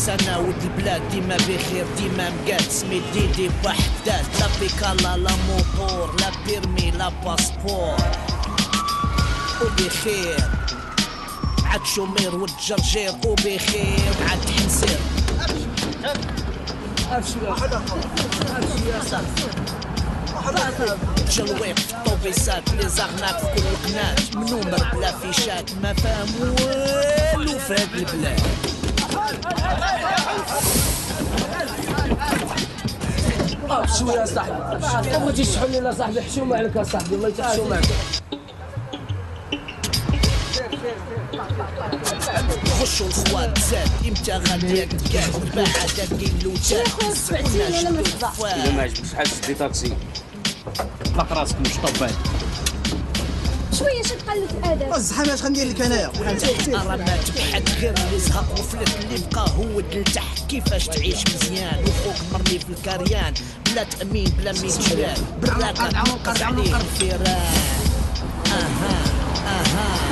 سنة ود البلاد ديما بخير ديما مقاد سمي ديدي بوحدات لا بيكالا لا موطور لا بيرمي لا باسبور وبخير عاد شومير والجرجير وبخير عاد حنسير جلويق في الطوبيسات لي زغنات في كل قنات منومر بلا فيشات ما فاهم والو في هاد البلاد شويه يا صاحبي ما تجيش تحل لي صاحبي حشومه عليك يا صاحبي الله يتحشوم عليك خشوا الخوات زاد امتى غادي تقاد بعد كيلوتات سبعتيني انا مصدع الا ما عجبكش شحال شدي طاكسي طلق راسك مش طبال شويه شد قلة الادب الزحمه اش غندير لك انايا راه ما تبحث غير اللي زهق وفلت اللي بقى هو لتحت كيفاش تعيش مزيان وخوك مرمي في الكريان بلا تأمين بلا ميتشوال براكة تنقص عليه الفيران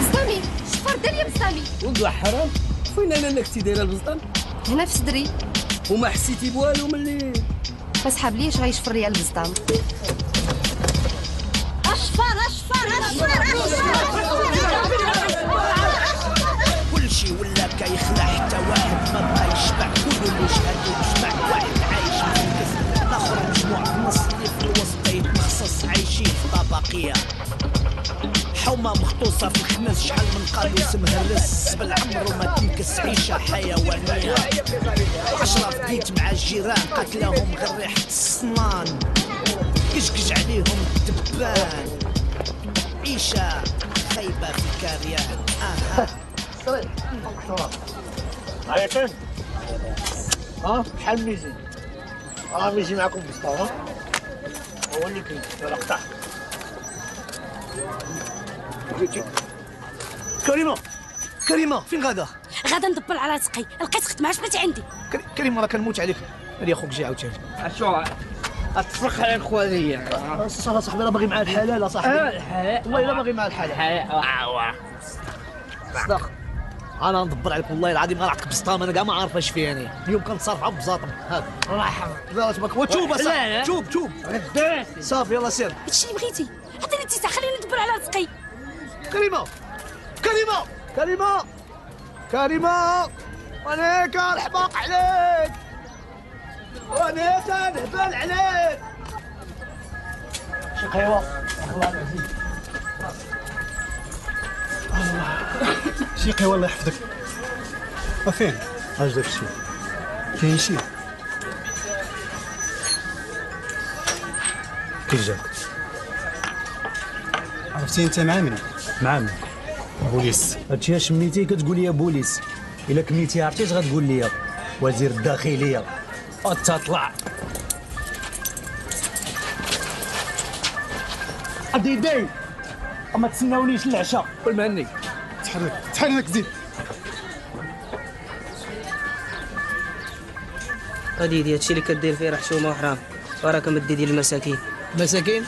بسطامي شفر دار يا بسطامي ولد حرام فين انا انك دايره البسطام هنا في صدري وما حسيتي بوالو ملي فسحب لي اش غيشفر ليا البسطام كلشي ولا كيخلع حتى واحد ما بقى يشبع كل اللي شهادو يجمع واحد عايش في الاخر مجموع في النص اللي في الوسط يتمخصص عايشين في طبقيه حومه مخطوصه في الخنز شحال من قالوس مهرس بالعمر وما تنكس عيشه حيوانيه 10 في بيت مع الجيران قتلهم غير ريحه الصنان كشكش عليهم الدبان عيشه خايبه في الكريان هاي فين؟ شحال ميزين؟ ميزين معكم بسطة هو اللي كاين ولا قطع كريمة فين غادا؟ غادا ندبر على رزقي لقيت خدمه اش بغيتي عندي كريمة راه كنموت عليك هادي اخوك جي عاوتاني شو اتفرخ على خوالي صاحبي راه باغي مع الحلال صاحبي الحياة والله الا باغي مع الحلال صدق انا ندبر عليك والله العظيم غير عطيك بسطام انا كاع ما عارف اش فيه انا اليوم كنتصرف على بزاطم هذا لا تبارك وتوب توب صافي يلا سير هادشي اللي بغيتي عطيني التيسع خليني ندبر على رزقي كريمة وانا كنحبق عليك وانا كنهبل عليك شي قهوة والله العظيم شي قهوه الله يحفظك فين اش داك الشيء كاين شي كي جاك عرفتي انت مع من بوليس هادشي اش سميتي كتقول لي بوليس الا كميتي عرفتي اش غتقول لي وزير الداخليه تطلع دي ما تسناونيش العشاء والمهني تحرك زيد هادي هادشي اللي كدير فيه راه حشومه وحرام وراك مدي ديال المساكين مساكين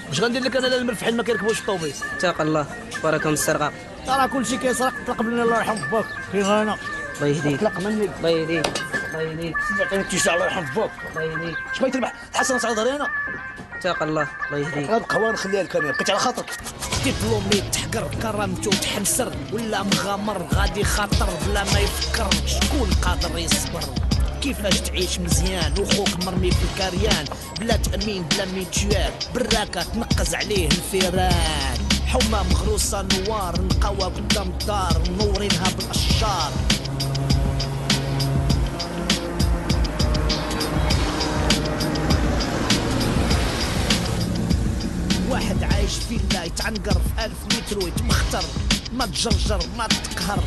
واش غندير لك انا المرفحين ما كيركبوش الطوبيس اتق الله وراك مسترقه راه كلشي كيسرق طلق مني الله يرحم باك كاين انا الله يهديك طلق مني الله يهديك الله يهديك عطيني التيشيرت الله يرحم باك الله يهديك اش بغيت تربح حسن على ظهري انا اتق الله الله يهديك هاد القهوه نخليها لك انا بقيت على خاطرك دبلومي تحقر كرامته تحنسر ولا مغامر غادي خاطر بلا ما يفكر شكون قادر يصبر كيفاش تعيش مزيان وخوك مرمي في الكريان بلا تأمين بلا ميتوال براكة تنقز عليه الفيران حمى مغروسة نوار نقوى قدام الدار منورينها بالأشجار واحد عايش في الله يتعنقر في 1000 متر ويتمختر ما تجرجر ما تقهر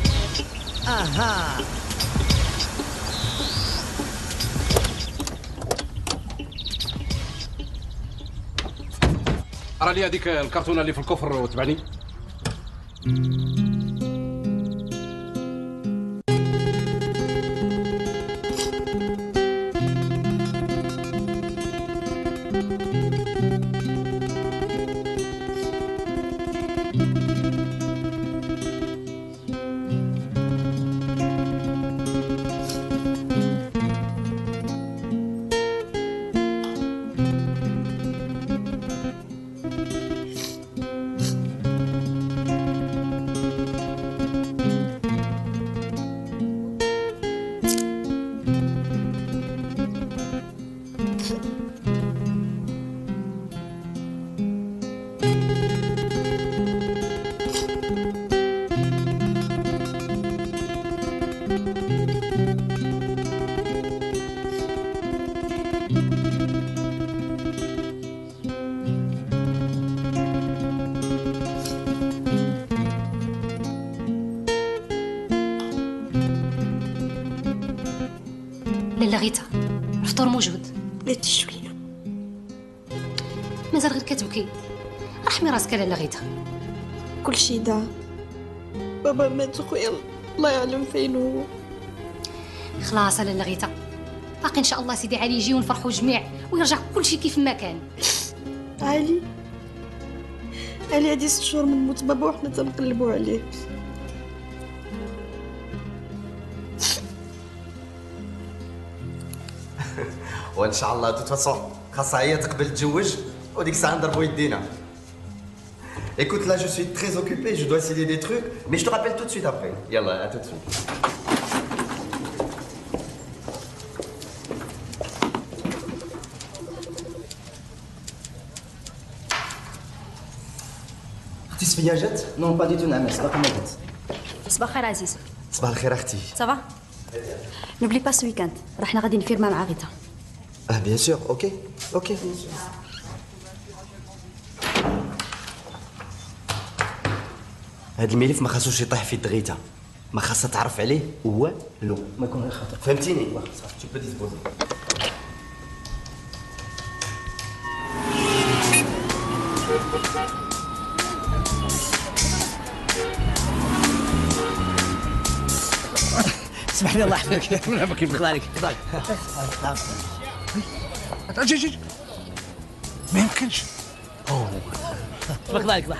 راه لي هذيك الكرتونه اللي في الكفر وتبعني لغيتها الفطور موجود. بلاتي شويه مازال غير كتبكي. رحمي راسك لاله لغيتها. كلشي ضاع. بابا مات خويا الله يعلم فين هو. خلاص لاله لغيتها باقي ان شاء الله سيدي علي يجي ونفرحوا جميع ويرجع كلشي كيف ما كان. علي هادي 6 شهور من موت بابا وحنا تنقلبوا عليه. وان شاء الله دو فاسون خاصها هي تقبل تتزوج وديك الساعه نضربوا يدينا. Écoute, là je suis très occupé, je dois essayer des trucs, mais je te rappelle tout de suite après. Yallah, à tout de suite. اختي صفية جات؟ نون با دي تو نعمس باقي ما جات. صباح الخير عزيز. صباح الخير اختي. صافا نوبلي با سو ويكاند رحنا غادي نفيرما مع غيتا. اه بيان سور، اوكي اوكي. هاد الملف ما خاصوش يطيح في دغيتها، ما خاصها تعرف عليه والو، ما يكون غير خاطر. فهمتيني؟ صافي tu peux disposer. اسمح لي الله يحفظك. مرحبا كيف خلالك؟ اجي ما يمكنش. تبارك الله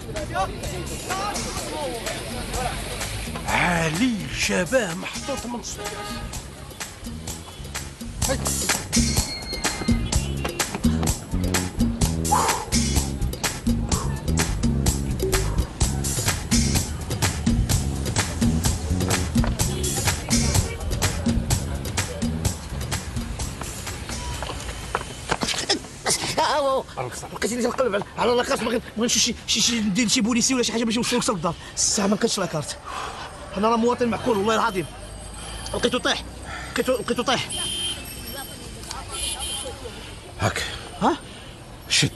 علي شباب محطوط من صوت. لقيتني تنقلب على لاكارت باغي نمشي ندير شي بوليسي ولا شي حاجه باش نوصل للدار. الساعه ما لقيتش لاكارت. انا راه مواطن معقول والله العظيم. لقيتو طيح. هاك ها شد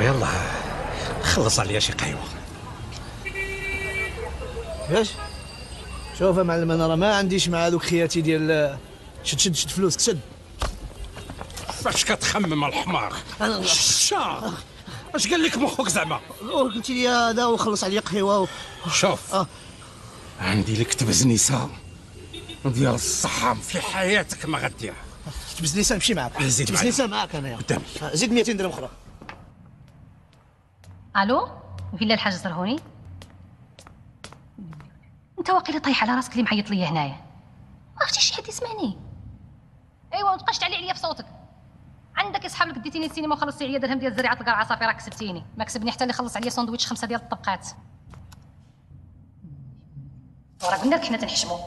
يلا خلص عليا شي قهوه. ياش شوف يا معلم، انا راه ما عنديش مع هذوك خياتي ديال شد فلوسك سد. فاش كتخمم الحمار؟ انا الشا اش قال لك مخك زعما؟ قلت لي هذا وخلص عليا قهوه شوف عندي لك تبزنيسه ديال الصحة في حياتك ما غديرها. تبزنيسه نمشي معاك. تبزنيسه معاك انايا قدامي. زيد 200 درهم اخرى. الو فيلا الحاج زرهوني. انت واقيلا طايح على راسك اللي محيط ليا هنايا. ما عرفتيش شي حد يسمعني. ايوا ما تبقاش تعلي عليا في صوتك. عندك اصحاب لك ديتيني السينما وخلصتي عليا درهم ديال زريعه القرعه صافي راك كسبتيني. ما كسبني حتى اللي خلص عليا ساندويتش 5 ديال الطبقات. وراه قلنا لك حنا تنحشموا.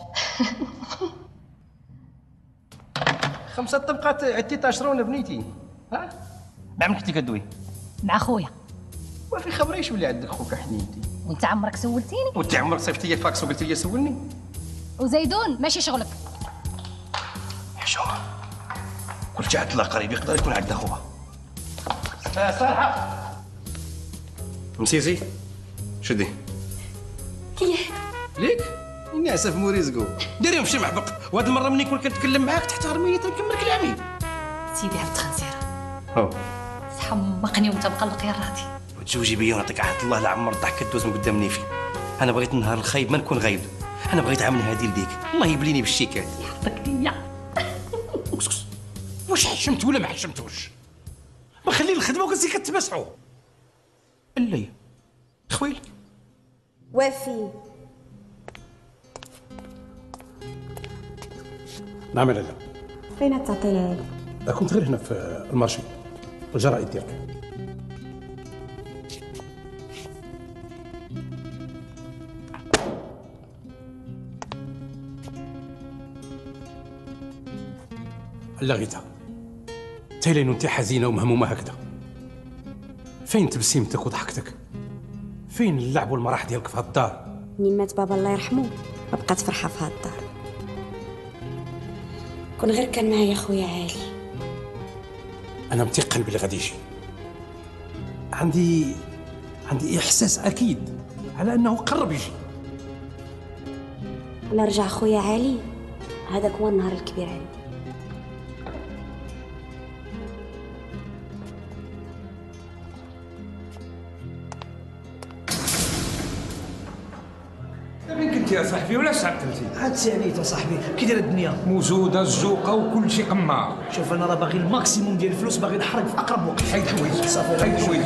5 طبقات عدتي تعشرون بنيتي. ها مع من كنتي كدوي؟ مع خويا. ما في خبريش بلي عندك خوك حنيتي. وانت عمرك سولتيني؟ وانت عمرك صيفطتي لي فاكس وقلت لي سولني؟ وزيدون ماشي شغلك. حشومه كل جهه الله قريب يقدر يكون عندنا خوها. صالحه مسيزي شدي كيه ليك اني اسف مو رزقو ديريهم شي محبق. وهاد المره ملي كون كنتكلم معاك تحترميني تنكمل كلامي. سيدي عبد الخنزير هو تحمقني وانت مقلق يا راتي. وتزوجي بيا ونعطيك عهد الله لا عمر الضحك كدوز من قدام نيفي. انا بغيت النهار الخايب ما نكون غايب. انا بغيت عامل هادي لديك الله يبليني بالشيكات. يحفظك ليا. اسكت واش حشمت ولا ما حشمتوش؟ ما خلي الخدمه وقلتي كتبسعوا. اللي خويل وافي. نعم لاله. فين تعطيني؟ كنت غير هنا في المارشي الجرائد ديالك. لغيتها تايلين وانت حزينه ومهمومه هكذا. فين تبسيمتك وضحكتك؟ فين اللعب والمراح ديالك في هالدار؟ مني مات بابا الله يرحمه ما بقات فرحه في هالدار. كون غير كان معايا خويا عالي. انا متيقن بلي غادي يجي. عندي عندي احساس اكيد على انه قرب يجي. نرجع خويا علي، هذاك هو النهار الكبير علي. فين كنت يا صاحبي ولا صعبت انت؟ عاد سانيت صاحبي، كي داير الدنيا؟ موجوده الزوقه وكل شيء قمار. شوف انا راه باغي الماكسيموم ديال الفلوس، باغي نحرق في اقرب وقت. حيد حوايج صافي حيد حوايج.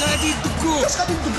غادي يدقوا اش غادي يدق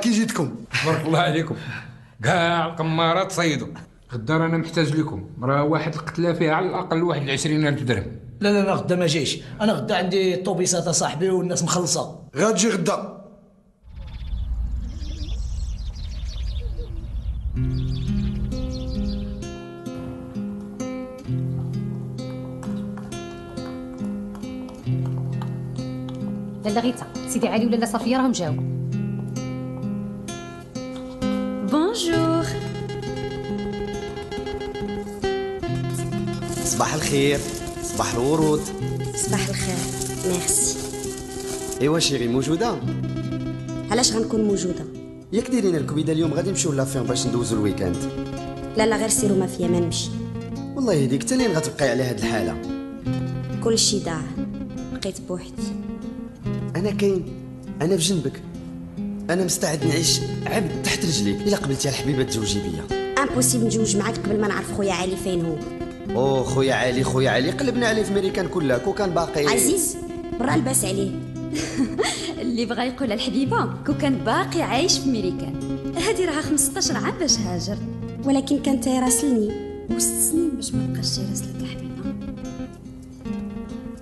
كي جيتكم؟ بارك الله عليكم، كاع القمارات صيدوا. غدا رانا محتاج لكم، راه واحد القتله فيها على الاقل واحد 20,000 درهم. لا غدا ما جايش، انا غدا عندي طوبيسات صاحبي والناس مخلصه. غاتجي غدا. لاله غيتا، سيدي علي ولاله صفيه راهم جاو. بونجور. صباح الخير، صباح الورود. صباح الخير، ميرسي. ايوا شيري موجوده؟ علاش غنكون موجوده؟ ياك دايرين الكبيده اليوم غادي نمشيو لافيون باش ندوزو الويكاند. لا غير سيروا ما فيا ما نمشي. والله يهديك حتى لين غتبقاي على هاد الحاله. كلشي ضاع، بقيت بوحدي. انا كاين، انا بجنبك، انا مستعد نعيش عبد تحت رجليك. الا قبلتي الحبيبه تزوجي بيا. امبوسيبل نتزوج معاك قبل ما نعرف خويا علي فين هو. اوه خويا علي قلبنا عليه في ميريكان كلها، كون كان باقي عزيز برا الباس عليه. اللي بغى يقول الحبيبه كون كان باقي عايش في ميريكان، هذه راها 15 عام باش هاجر. ولكن كان تيراسلني و6 سنين باش ما بقاش يراسلك الحبيبه.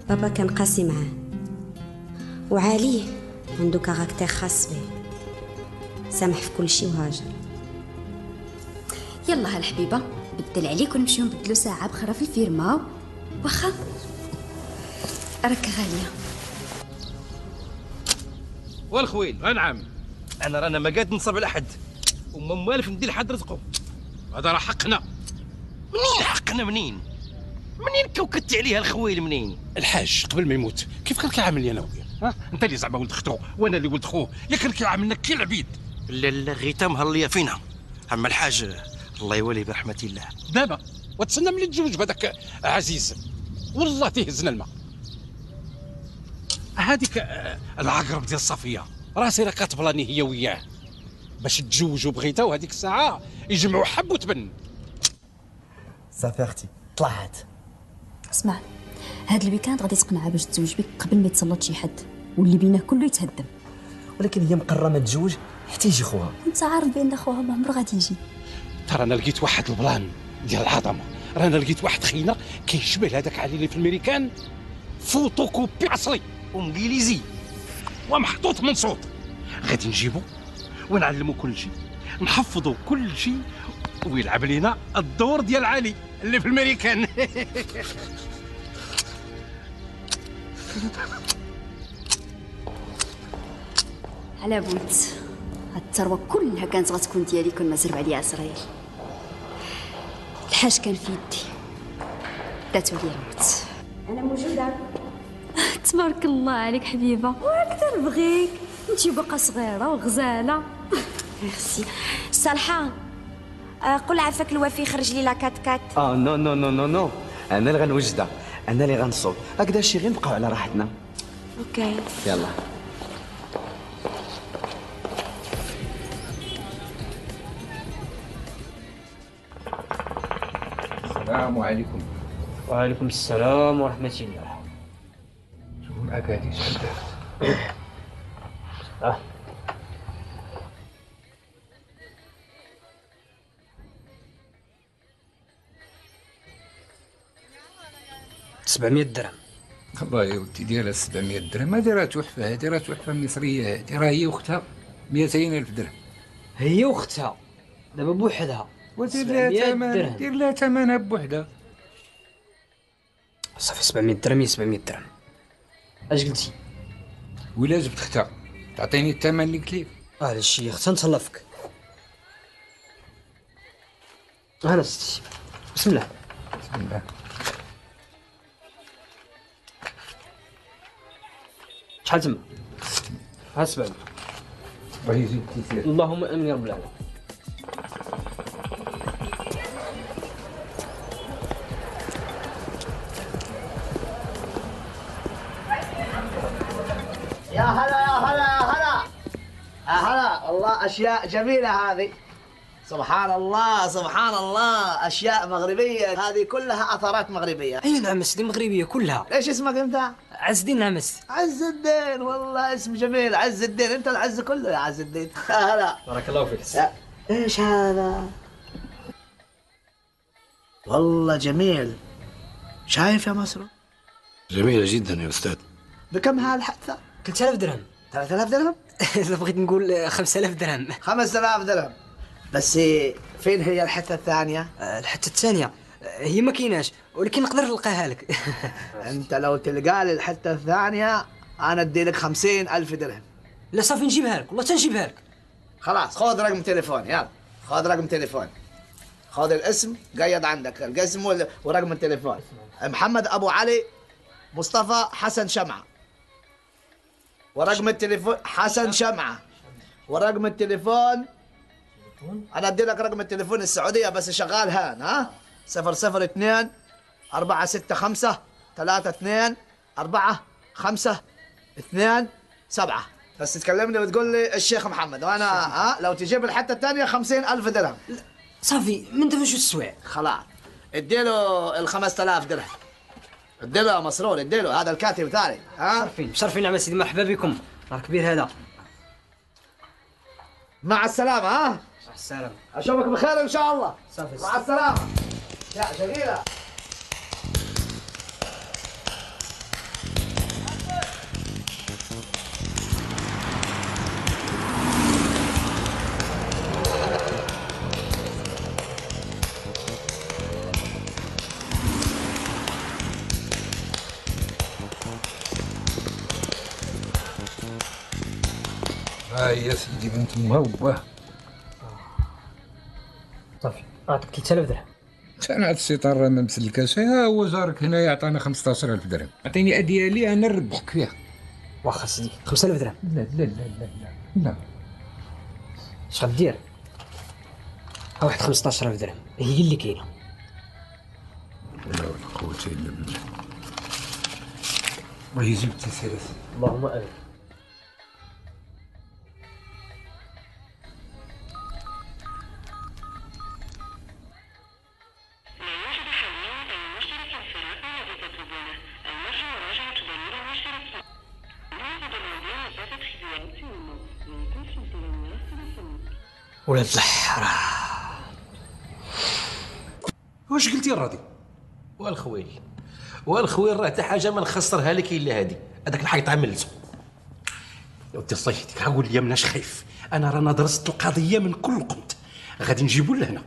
بابا كان قاسي معاه، وعلي عنده كاركتير خاص به، سامح في كل شيء وهاجر. يلا هالحبيبه بدل عليك ونمشيو نبدلو ساعه بخرا في الفيرما، واخا راك غاليه. والخويل نعم، انا رانا ما قاد نصب على حد وما موالف ندير حد رزقه. هذا راه حقنا. منين حقنا؟ منين كوكدت عليها الخويل؟ منين الحاج قبل ما يموت كيف كان كيعامل لي انا وياه؟ ها انت اللي زعما ولد اختو وانا اللي ولد خوه، يا كان كيعاملنا كي العبيد. لا غيتا مهليه فينا. اما الحاج الله يولي برحمه الله. دابا وتسنى ملي تزوج بهذاك عزيز والله تيهزنا الماء. هذيك العقرب ديال صفيه راسي راه كتبلاني هي وياه باش تزوجوا بغيتها، وهذيك الساعه يجمعوا حب وتبن. صافي اختي طلعت. اسمع، هاد الويكاند غادي تقنعها باش تزوج بك قبل ما يتسلط شي حد واللي بينا كله يتهدم. ولكن هي مقرره تزوج حتى يجي خوها. انت عارف بان خوها ما عمره غادي يجي. ترى انا لقيت واحد البلان ديال العظمه، رانا لقيت واحد خينا كيشبه هذاك علي اللي في الميريكان فوتوكوبي اصلي وانجليزي ومحطوط من صوت. غادي نجيبو ونعلمو كل شيء، نحفظو كل شيء، ويلعب لينا الدور ديال علي اللي في الميريكان. على بوت هاد الثروه كلها كانت غتكون ديالي كون ما زرب عليا عزرايل. الحاج كان في يدي، داتو ليا الموت. انا موجوده. تبارك الله عليك حبيبه، واكثر بغيك انتي باقا صغيره وغزاله. ميرسي. صالحه قول عافاك الوفي خرج لي لا كات كات. نو نو نو نو نو، انا اللي غنوجدها، انا اللي غنصوب. هكذا شي غير نبقاو على راحتنا. اوكي يلا. السلام عليكم. وعليكم السلام ورحمة الله. شوف معاك هادي شحال دارت؟ 700 درهم. الله يا ودي ديالها 700 درهم، هادي راه تحفه، هادي راه تحفه مصريه، هادي راه هي وختها 200,000 درهم. هي وختها دابا بوحدها ودير لها ثمن، دير لها ثمنها بوحدها. صافي 700 درهم هي 700 درهم. اش قلتي؟ ولا جبت اختها تعطيني الثمن اللي قلت لك. هادشي اختها نتهلا فيك. هنا ستي، بسم الله. بسم الله. شحال تما؟ ها 700. الله يجيب التيسير. اللهم امين يا رب العالمين. يا هلا يا هلا يا هلا يا هلا، والله اشياء جميله هذه. سبحان الله سبحان الله، اشياء مغربيه هذه كلها اثارات مغربيه. اي نعم سيدي مغربيه كلها. ايش اسمك انت؟ عز الدين نعمس. عز الدين، والله اسم جميل. عز الدين، انت العز كله يا عز الدين. هلا بارك الله فيك. ايش هذا؟ والله جميل. شايف يا مسرور؟ جميلة جدا يا أستاذ. بكم هالحثة؟ 3000 درهم. 3000 درهم؟ إذا بغيت نقول 5000 درهم. 5000 درهم. بس فين هي الحثة الثانية؟ الحثة الثانية هي ما كايناش، ولكن نقدر نلقاها لك. انت لو تلقى لي الحتة الثانية انا ادي لك 50,000 درهم. لا صافي نجيبها لك، والله تنجيبها لك. خلاص خذ رقم تليفون، يلا خذ رقم تليفون، خذ الاسم قيد عندك الاسم ورقم التليفون. محمد ابو علي مصطفى حسن شمعة، ورقم التليفون حسن شمعة، ورقم التليفون انا ادي لك رقم التليفون السعودية بس شغال هان. ها 002 465 32 4 5 2 7. بس تكلمني وتقول لي الشيخ محمد، وانا لو تجيب الحتة الثانية 50,000 درهم. صافي من دابا شو السويع. خلاص اديله ال 5000 درهم، اديله يا مسرور، اديله. هذا الكاتب ثاني. مشرفين مشرفين نعم سيدي، مرحبا بكم، نهار كبير هذا. مع السلامة. مع السلامة. اشوفك بخير ان شاء الله. صافي مع السلامة يا جميلة. يا سيدي بنت موبه. صافي اعطيك 3000 درهم. انا هاد السيطار راه ما مسلكاش، ها هو جارك هنا يعطينا 15,000 درهم، عطيني ديالي انا نربحك فيها. واخا سيدي 5000 درهم. لا لا لا لا لا لا. اش غدير؟ ها واحد 15,000 درهم هي اللي كاينه. لا ولا قوة الا بالله. الله يجيب التيسير. اللهم امين. ولاد الحرام. واش قلتي الراضي؟ والخويل والخوير راه حتى حاجه ما نخسرها لك الا هذه، هذاك الحيط عملته. يا ودي الله يهديك، قول لي مناش خايف، انا رانا درست القضيه من كل قمت. غادي نجيبو لهنا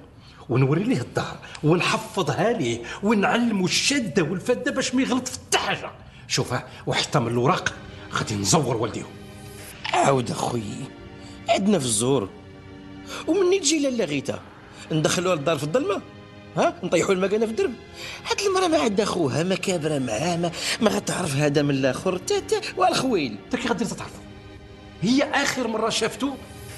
ونوري ليه الدار ونحفظها ليه ونعلمو الشاده والفاده باش ما يغلط في حتى حاجه. شوفها وحتى من الوراق غادي نزور والديهم. عاود اخويا، عندنا في الزهور ومني تجي لاله غيتا ندخلوها للدار في الظلمه، ها نطيحوا المكانه في الدرب. هاد المراه ما عندها خوها ما كابره معاه ما غتعرف هذا من الاخر تا والخويل. انت كي غادي تعرفوا؟ هي اخر مره شافته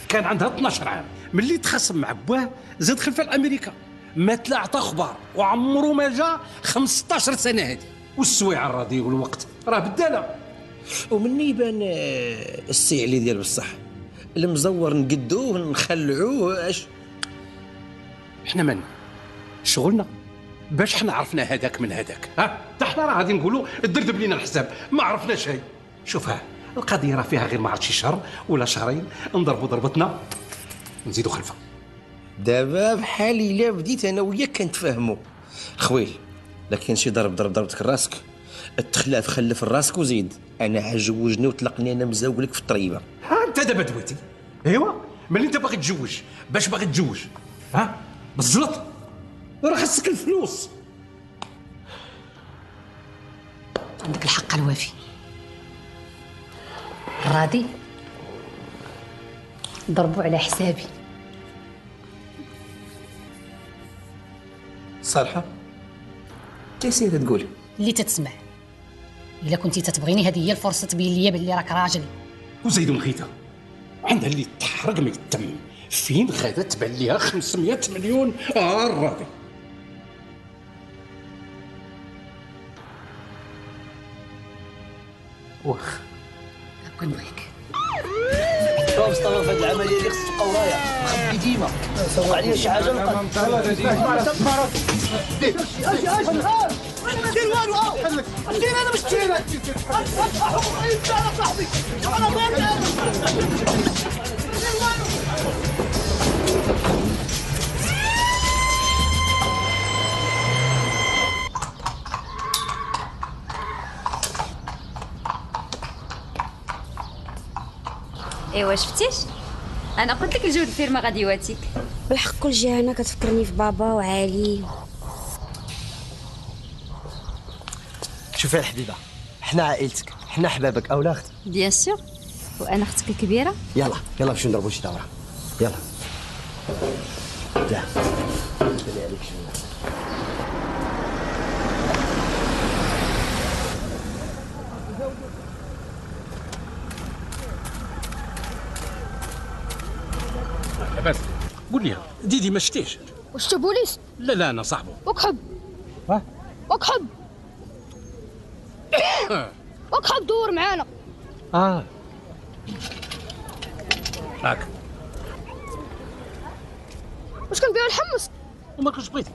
كان عندها 12 عام، ملي تخاصم مع بواه زاد خلفه لامريكا، ما طلع عطى اخبار وعمره ما جا 15 سنه هذه. والسويعه الراضي والوقت راه بداله. ومني يبان السي علي ديال بصح المزور نقدوه نخلعوه. اش حنا مالنا شغلنا باش حنا عرفنا هذاك من هذاك، ها حتى حنا راه غادي نقولوا دردب لينا الحساب ما عرفنا شيء. شوفها القضيه راه فيها غير ما عرفت شي شهر ولا شهرين نضربوا ضربتنا ونزيدوا خلفه. دابا بحالي الا بديت انا وياك كنتفاهموا خويل، لكن شي ضربتك راسك التخلاف خلف راسك وزيد. انا عجوجني وطلقني انا مزاولك في الطريبه. ها انت دابا دويتي، ايوا ملي انت باغي تجوج باش باغي تجوج ها بالزلط راه خاصك الفلوس. عندك الحق الوافي. راضي ضربوا على حسابي. صالحه تيسير تقولي اللي تتسمع. الا كنتي تتبغيني هذه هي الفرصه تبين لي باللي راك راجل. وزيدوا مخيته عندها اللي تحرق ما يتم. فين غادا تبان ليها 500 مليون الراضي. واخ كنبغيك. شوف مصطفى في هذه العمليه اللي خصك تبقى ورايا مخبي ديما وقع عليا شي حاجه نلقى ما دير والو. دير انا مش دير انت على صاحبي انا ضامن. ايوا شفتيش انا قلت لك الجود الفيرما غادي يواتيك. بالحق كل جهه هنا كتفكرني في بابا وعلي. شوفي الحبيبه، حنا عائلتك، حنا احبابك اولا اختي. بيان سور، وانا اختك الكبيره. يلا نمشيو نضربوا شي دوره. يلا لا خلي عليك شويه. لاباس قول لي ديدي ما شتيش؟ واش تا بوليس؟ لا انا صاحبه. وكحب ها وكحب وكحب دور معانا. هاك واش كنبيعو الحمص وما كنتش بغيتي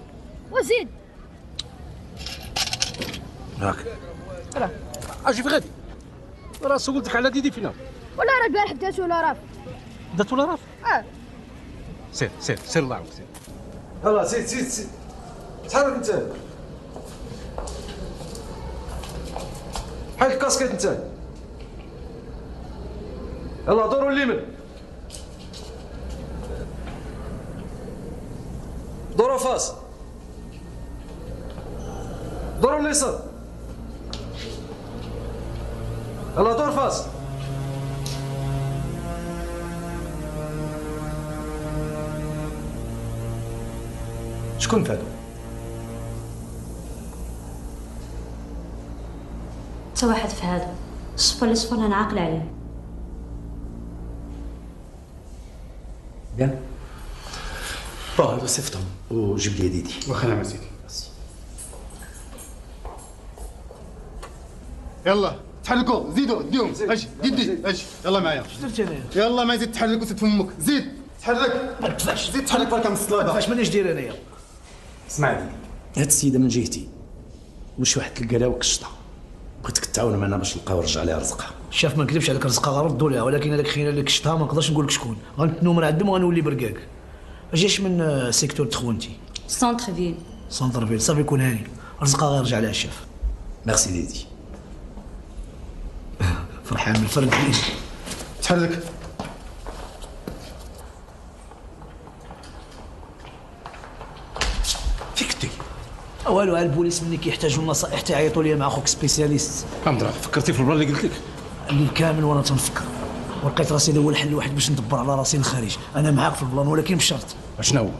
وزيد هاك. اجي في غادي راه سولتك على ديدي فينا ولا راه البارح بدات ولا راه بدات ولا راه. سير الله يعاونك سير. يلا زيد تحرك انت. حيد الكاسكيت انت. يلا دوروا اليمين. دوروا فاس. دوروا اليسار. يلا دور فاس. شكون فهادو؟ تا واحد في هذا الصفر اللي صفر انا عاقله عليه. بيان بون هادو صيفطهم وجيب لي ديدي. واخا نعم سيدي. يلا تحركوا زيدوا ديهم. اجي ديدي اجي يلا معايا. اش درت انايا؟ يلا ما يزيد تحرك وسد فمك. زيد تحرك. ما تدفعش. زيد تحرك برك من الصلابه. ما مانيش داير انايا. اسمع ديدي، هاد السيده من جهتي مش واحد القلاوه كشطه، بغيتك تعاون معنا باش نلقاو نرجع لها رزقها. شاف ما نكذبش عليك رزقها غردوا لها، ولكن هذاك خينا اللي كشطها ما نقدرش نقول لك شكون. غنتنو من عندهم وغنولي بركاك. ما جاش من سيكتور تخونتي سونتر فيل. سونتر فيل صافي يكون هاني، رزقها غيرجع لها الشاف. ميرسي ديدي. فرحان بالفرد تحرك. فيك تي والو، البوليس مني كيحتاجوا النصائح تعيطوا لي مع خوك سبيسياليست. امدرا فكرتي في البلان اللي قلت لك؟ الليل كامل وانا تنفكر، ولقيت راسي هذا هو الحل الوحيد باش ندبر على راسي للخارج. انا معاك في البلان ولكن بشرط. شنو هو؟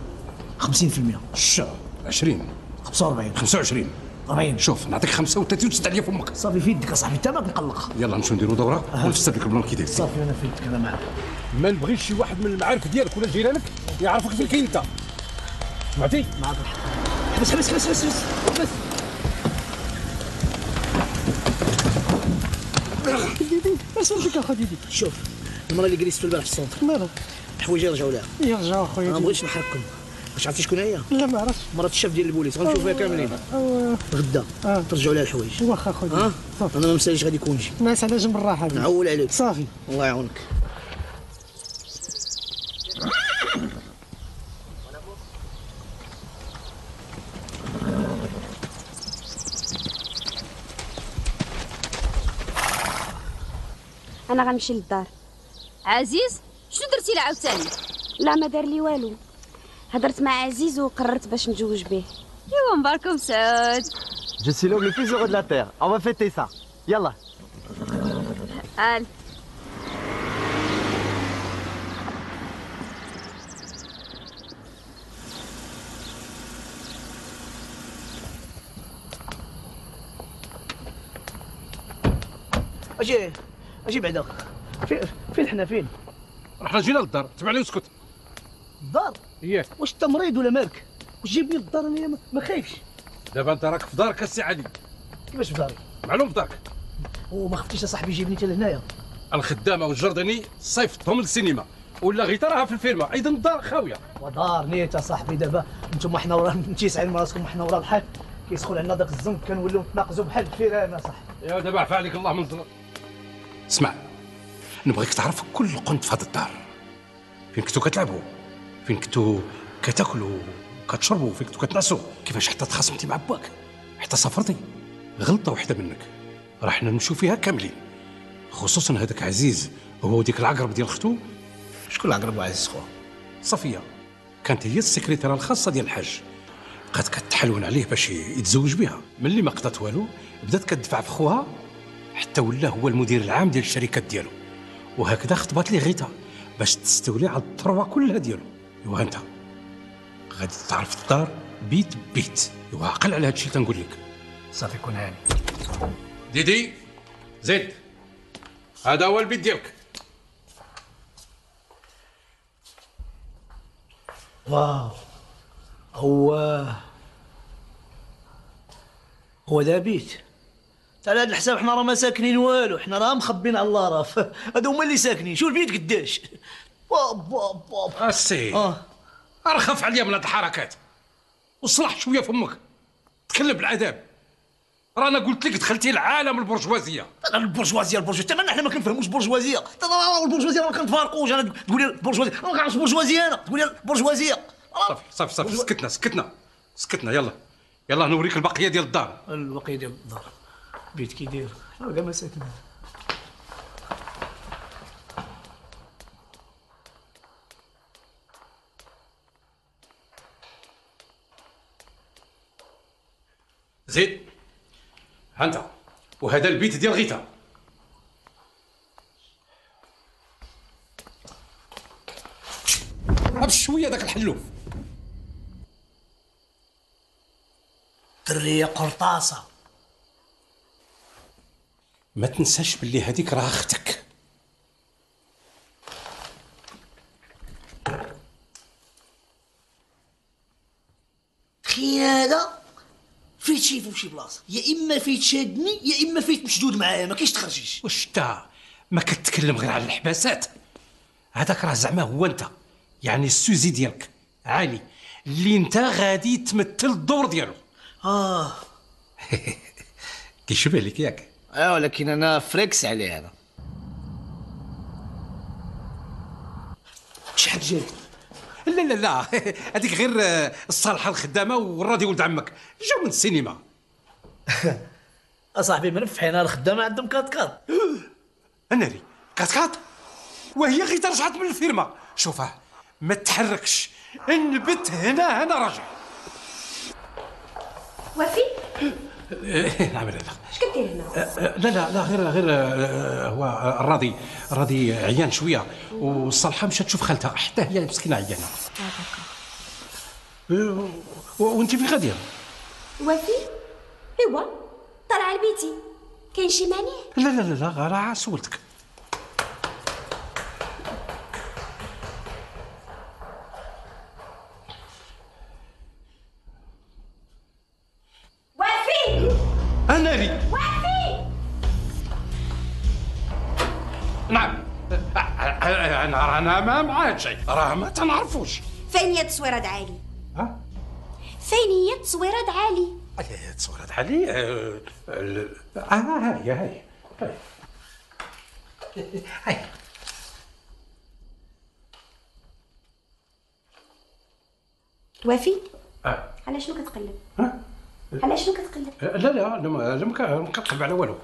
50%. الشا 20 45 25 40. شوف نعطيك 35 وتسد عليا فمك. صافي في يدك اصاحبي، انت ماك مقلق. يلا نمشيو نديرو دوره ونفسد لك البلان كي داير. صافي انا في يدك، انا معاك. ما نبغيش شي واحد من المعارف ديالك ولا جيرانك يعرفك فين كاين انت. سمعتي؟ معاك الحق. حبس حبس حبس حبس حبس. اش بك اخويا؟ شوف المرة اللي جلست في البارح في السونتر مالها؟ الحوايج يرجعوا لها. يرجعوا اخويا. ما بغيتش نحرقكم. واش عرفتي شكون هي؟ لا ما عرفتش. مرات الشاف ديال البوليس غنشوفوها كاملين. غدا ترجعوا لها الحوايج. واخا اخويا. انا ما مساليش غادي يكون شي. ناس على جنب الراحه. نعول عليك. صافي الله يعاونك. انا غنمشي للدار. عزيز شنو درتي له عاوتاني؟ لا ما دار لي والو، هضرت مع عزيز وقررت باش نتزوج به. ايوا مبارك مسعود. Je suis l'homme le plus heureux de la terre. On va fêter ça. Yallah. قال اجي بعدا. فين حنا فين؟ رحنا جينا للدار، تبع لي واسكت. الدار؟ اييه. واش انت مريض ولا مالك؟ واش جايبني للدار انا ما خايفش؟ دابا انت راك في دارك السي علي. كيفاش في داري؟ معلوم في دارك. وما خفتيش اصاحبي يجيبني حتى لهنايا؟ الخدامه والجرداني صيفطهم للسينما ولا غيتا راها في الفيلم، ايضا الدار خاويه. ودار نيت اصاحبي. دابا انتم حنا وراه متيسعين راسكم، حنا وراه الحال كيسخن عندنا داك الزنب كنوليو نتناقزوا بحال الفيران اصاحبي. يا دابا عفا عليك الله من الظلم. اسمع، نبغيك تعرف كل قنت في هذا الدار. فين كنتو كتلعبوا، فين كنتو كتاكلوا كتشربوا، فين كنتو كتنعسوا، كيفاش حتى تخاصمتي مع باك، حتى سافرتي. غلطه وحده منك راه حنا نمشيو فيها كاملين، خصوصا هذاك عزيز هو وديك العقرب ديال اختو. شكون العقرب وعزيز خويا؟ صفيه كانت هي السكرتيره الخاصه ديال الحاج، بقات كتحلون عليه باش يتزوج بها. ملي ما قضات والو بدات كتدفع في خوها حتى ولا هو المدير العام ديال الشركات ديالو، وهكذا خطبات ليه غيتا باش تستولي على الثروه كلها ديالو. ايوا انت غادي تعرف الدار بيت بيت. ايوا عقل على هادشي تنقول لك. صافي كون هاني. ديدي زيد، هذا هو البيت ديالك. واو، هو دا بيت. على هذا الحساب حنا راه ما ساكنين والو، حنا راه مخبين على الله. راه هادو هما اللي ساكنين. شوف البيت قداش. باب باب باب. السي ارخف عليا من هاد الحركات وصلح شويه فمك، تكلم بالاداب. رانا قلت لك دخلتي لعالم البرجوازيه. البرجوازيه تما حنا ما كنفهموش برجوازيه. البرجوازيه ما كنتفارقوش. انا تقول لي البرجوازيه، انا ما كنعرفش برجوازيه. انا تقول لي البرجوازيه. صافي سكتنا يلا نوريك البقيه ديال الدار. البقيه ديال الدار بيت كي داير، حنا كاع ما ساكنين. زيد ها انت، وهذا البيت ديال غيتا. بشويه داك الحلوف. دريه قرطاسه. ما تنساش باللي هذيك راه اختك. خيانه فيت شي في شي بلاصه، يا اما فيت شادني يا اما فيت مشدود معايا، ما كاينش تخرجيش. واش انت ما كتكلم غير على الحباسات؟ هذاك راه زعما هو انت، يعني السوزي ديالك عالي اللي انت غادي تمثل الدور ديالو. كيشبه لك ياك؟ ولكن انا فريكس عليه. انا شحال جاي؟ لا هذيك غير الصالحه الخدامه والراضي ولد عمك جاو من السينما. اصاحبي منفحين الخدامه عندهم كات ناري كات وهي غير رجعت من الفيرما. شوفها ما تحركش، نبت هنا راجع. وفي نعم لا اش كدير هنا؟ لا غير هو راضي عيان شويه، والصالحه مشات تشوف خالتها حتى هي مسكينه عيانه. وانت فين غاديه؟ وفي ايوا طالعه لبيتي، كاين شي مانع؟ لا راه سولتك. ناري وفي نعم. انا ما معاك شيء، راه ما تنعرفوش. فين هي التصويره د علي؟ ها فين هي التصويره د علي؟ تصورت علي. هاي وفي على شنو كتقلب؟ على شنو كتقلب؟ لا ما كنقلب على والو.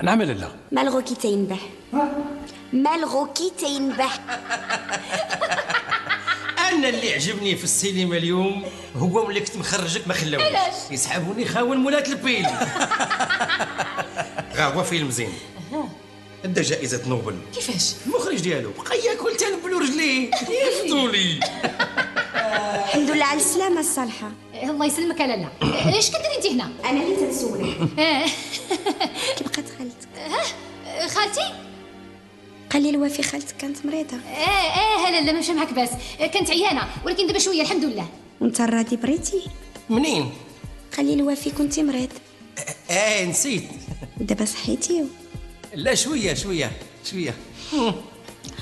نعم لا مالغوكي تينبح، مالغوكي تينبح. انا اللي عجبني في السينما اليوم هو ملي كنت مخرجك ما خلاوش يسحبوني خاون مولات البيل. هو فيلم زين، ادى جائزة نوبل. كيفاش؟ المخرج ديالو بقى ياكل تنبلو رجليه يفضولي. الحمد لله على السلامة الصالحة. الله يسلمك يا لالا. ايش كديري انت هنا؟ انا اللي تنسولك. كي بقات خالتك؟ خالتي؟ قال لي الوفي خالتك كانت مريضة. لا ماشي معاك باس، كانت عيانة ولكن دابا شوية الحمد لله. وانت راضي بريتي؟ منين؟ قال لي الوفي كنتي مريض. نسيت. ودابا صحيتي؟ لا شوية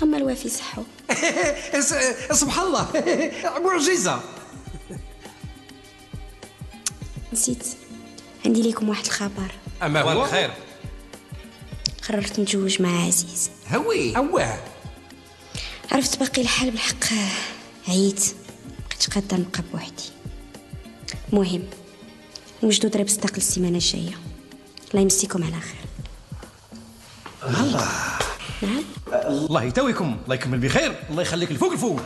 هما الوفي صحوا. سبحان الله. معجزة. نسيت، عندي ليكم واحد الخبر. أما هو الخير؟ قررت نتزوج مع عزيز. هوي عرفت باقي الحال بالحق عييت، مبقيتش قادة نبقى بوحدي. المهم نوجدو ضرب صداق السيمانة الجاية. الله يمسيكم على خير. الله. نعم. الله يتويكم، الله يكمل بخير، الله يخليك الفوق.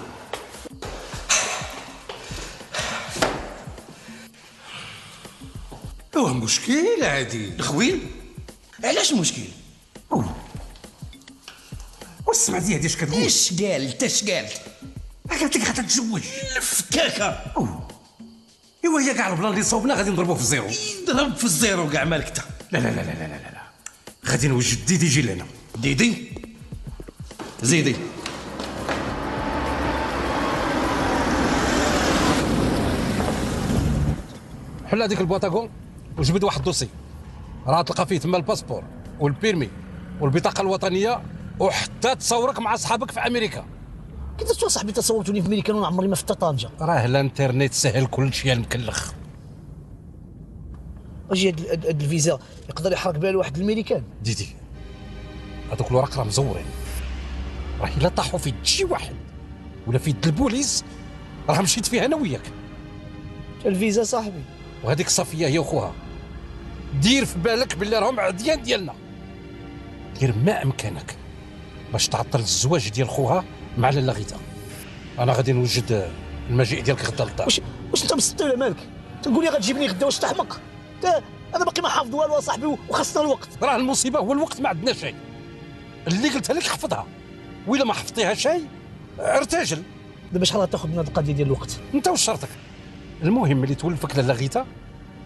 هو مشكل عادي الخويل؟ علاش مشكل؟ والسمع ديالي اش كتقول؟ اش قالت؟ قالت لك غتتزوج الفكاكه. ايوا هي كاع البلان اللي صوبنا غادي نضربوه في الزيرو. ضرب في الزيرو كاع مالك انت. لا غادي نوجد ديدي يجي لهنا. ديدي زيدي. حل هذيك البواطاكون وجبد واحد الدوسي، راه تلقى فيه تما الباسبور والبيرمي والبطاقه الوطنيه وحتى تصورك مع صحابك في امريكا. كي درتو صاحبي تصورتوني في امريكا وانا عمري ما فتت طنجه. راه الانترنت سهل كل شيء يا المكلخ. اجي هاد الفيزا يقدر يحرك بها الواحد الامريكان. ديدي هذوك الوراق راه مزورين، راه الا طاحوا في يد شي واحد ولا في يد البوليس راه مشيت فيها انا وياك. الفيزا صاحبي. وهذيك صفيه هي وخوها، دير في بالك باللي راهم عديان ديالنا، دير ما امكانك باش تعطل الزواج ديال خوها مع لاله غيتا. انا غادي نوجد المجيء ديالك غدا للدار. واش انت مسطي ولا مالك؟ تقول لي غتجيبني غدا، واش تحمق؟ انا باقي ما حافظ والو صاحبي وخاصنا الوقت. راه المصيبه هو الوقت، ما عندنا شيء. اللي قلتها لك حفظها، وإلا ما حفظتيها شيء ارتجل. دابا شحال غتاخذ من هذه القضيه ديال الوقت؟ انت وش شرطك؟ المهم اللي تولفك لاله غيتا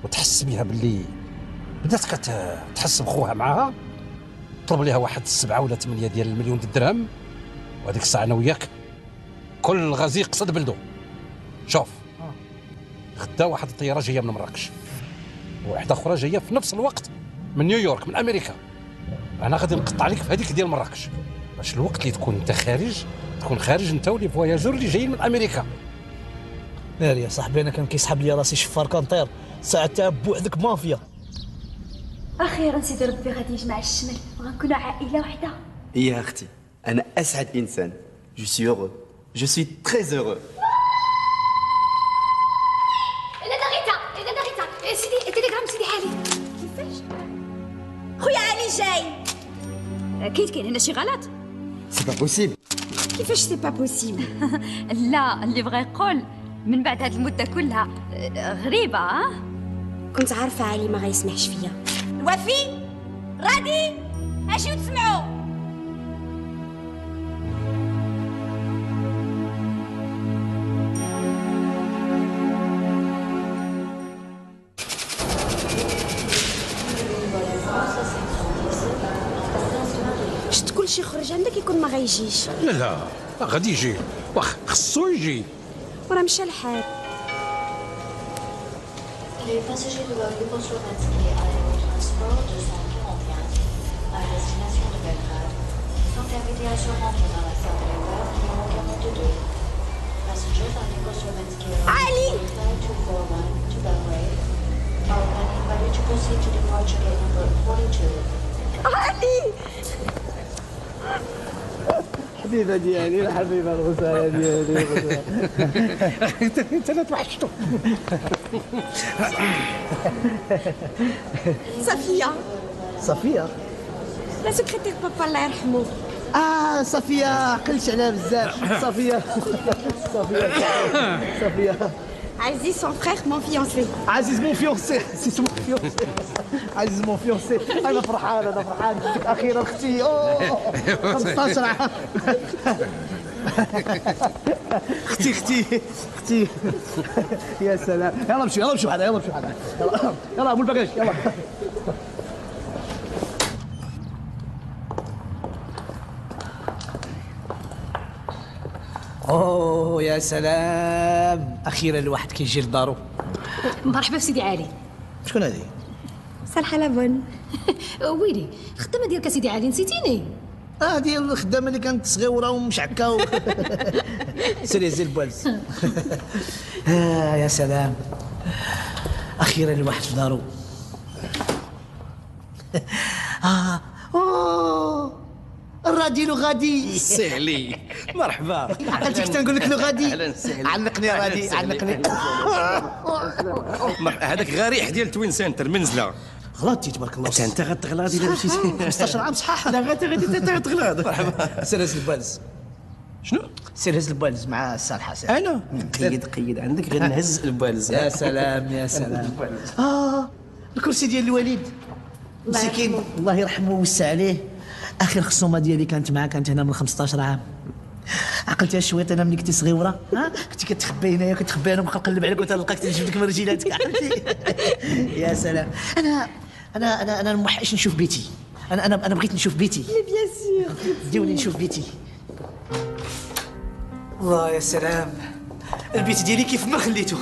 وتحس بها باللي بدات كتحس بخوها معاها، طلب ليها واحد 7 ولا 8 ديال المليون الدرهم، وهذيك الساعه انا وياك كل غازي يقصد بلدو. شوف غدا واحد الطياره جايه من مراكش، وواحده اخرى جايه في نفس الوقت من نيويورك من امريكا. انا غادي نقطع عليك في هذيك ديال مراكش، باش الوقت اللي تكون انت خارج تكون خارج انت ولي فواياجور اللي جايين من امريكا. ناري يا صاحبي، انا كان كيسحب لي راسي شفار كنطير ساعتها بوحدك مافيا. اخيرا سيدي ربي غادي يجمع الشمل وغنكونوا عائله وحده. يا اختي انا اسعد انسان. جو سوي heureux. جو سوي très heureux. لاله غيتا سيدي التليجرام سيدي علي. كيفاش خويا علي جاي؟ كاين هنا شي غلط؟ سي با بوسيبل. كيفاش سي با بوسيبل؟ لا اللي بغى يقول من بعد هاد المده كلها غريبه. كنت عارفه علي ما غيسمعش فيا. وفي رادي اجيو تسمعوا. شفت كلشي خرج عندك يكون ما غيجيش. لا غادي يجي، واخ خصو يجي. وراه مشى الحال. Les passagers de l'avion Slovatsky Aérotransport 241 à destination de Belgrade sont invités à se rendre dans la salle de l'erreur numéro 42. Passengers on Slovatsky Airlines 241 to Belgrade are now invited to proceed to departure gate number 42. علي حبيبه ديالي، الحبيبه الغزاله ديالي. انت لا توحشتو. صفيه لا سكرتير بابا الله يرحمه. صفيه عقلت عليها بزاف. صفيه عزيز سون فخير مون فيونسي. عزيز مون فيونسي. عزيز مون فيونسي. انا فرحان اخيرا اختي. 15 عام. اختي يا سلام. يلا مشيو هذا يلا مول الباكاج يلا. اوه يا سلام، اخيرا الواحد كيجي لدارو. مرحبا بسيدي علي. شكون هذه؟ صالحه لابون. ويلي الخدامه ديالك سيدي علي نسيتيني. ديال الخدامه اللي كانت صغيره ومشعكه سيري زي البوالز. يا سلام، اخيرا الواحد في دارو. الرادي لو غادي. سهلي مرحبا. عقلتك تنقول لك لو غادي. علقني رادي علقني. هذاك غريح ديال توين سنتر منزله. غلطتي تبارك الله. انت غتغلط الا مشيتي 15 عام صحاح. لا غادي تغلط. مرحبا. سير هز البالز. شنو؟ سير هز البالز مع الصالحه. انا قيد عندك غير نهز البالز. يا سلام. الكرسي ديال الوالد مسكين الله يرحمه ويوسع عليه. اخر خصومه ديالي كانت معاه، كانت هنا من 15 عام. عقلتي الشويط انا ملي كنتي صغيره كنتي كتخبى هنايا كتخبى انا وكنقلب عليك وتلقاك تنجبد لك من رجيلاتك. عرفتي؟ يا سلام. انا موحش نشوف بيتي. انا بغيت نشوف بيتي. بيان سور ديوني نشوف بيتي. الله يا سلام، البيت ديالي كيف ما خليته.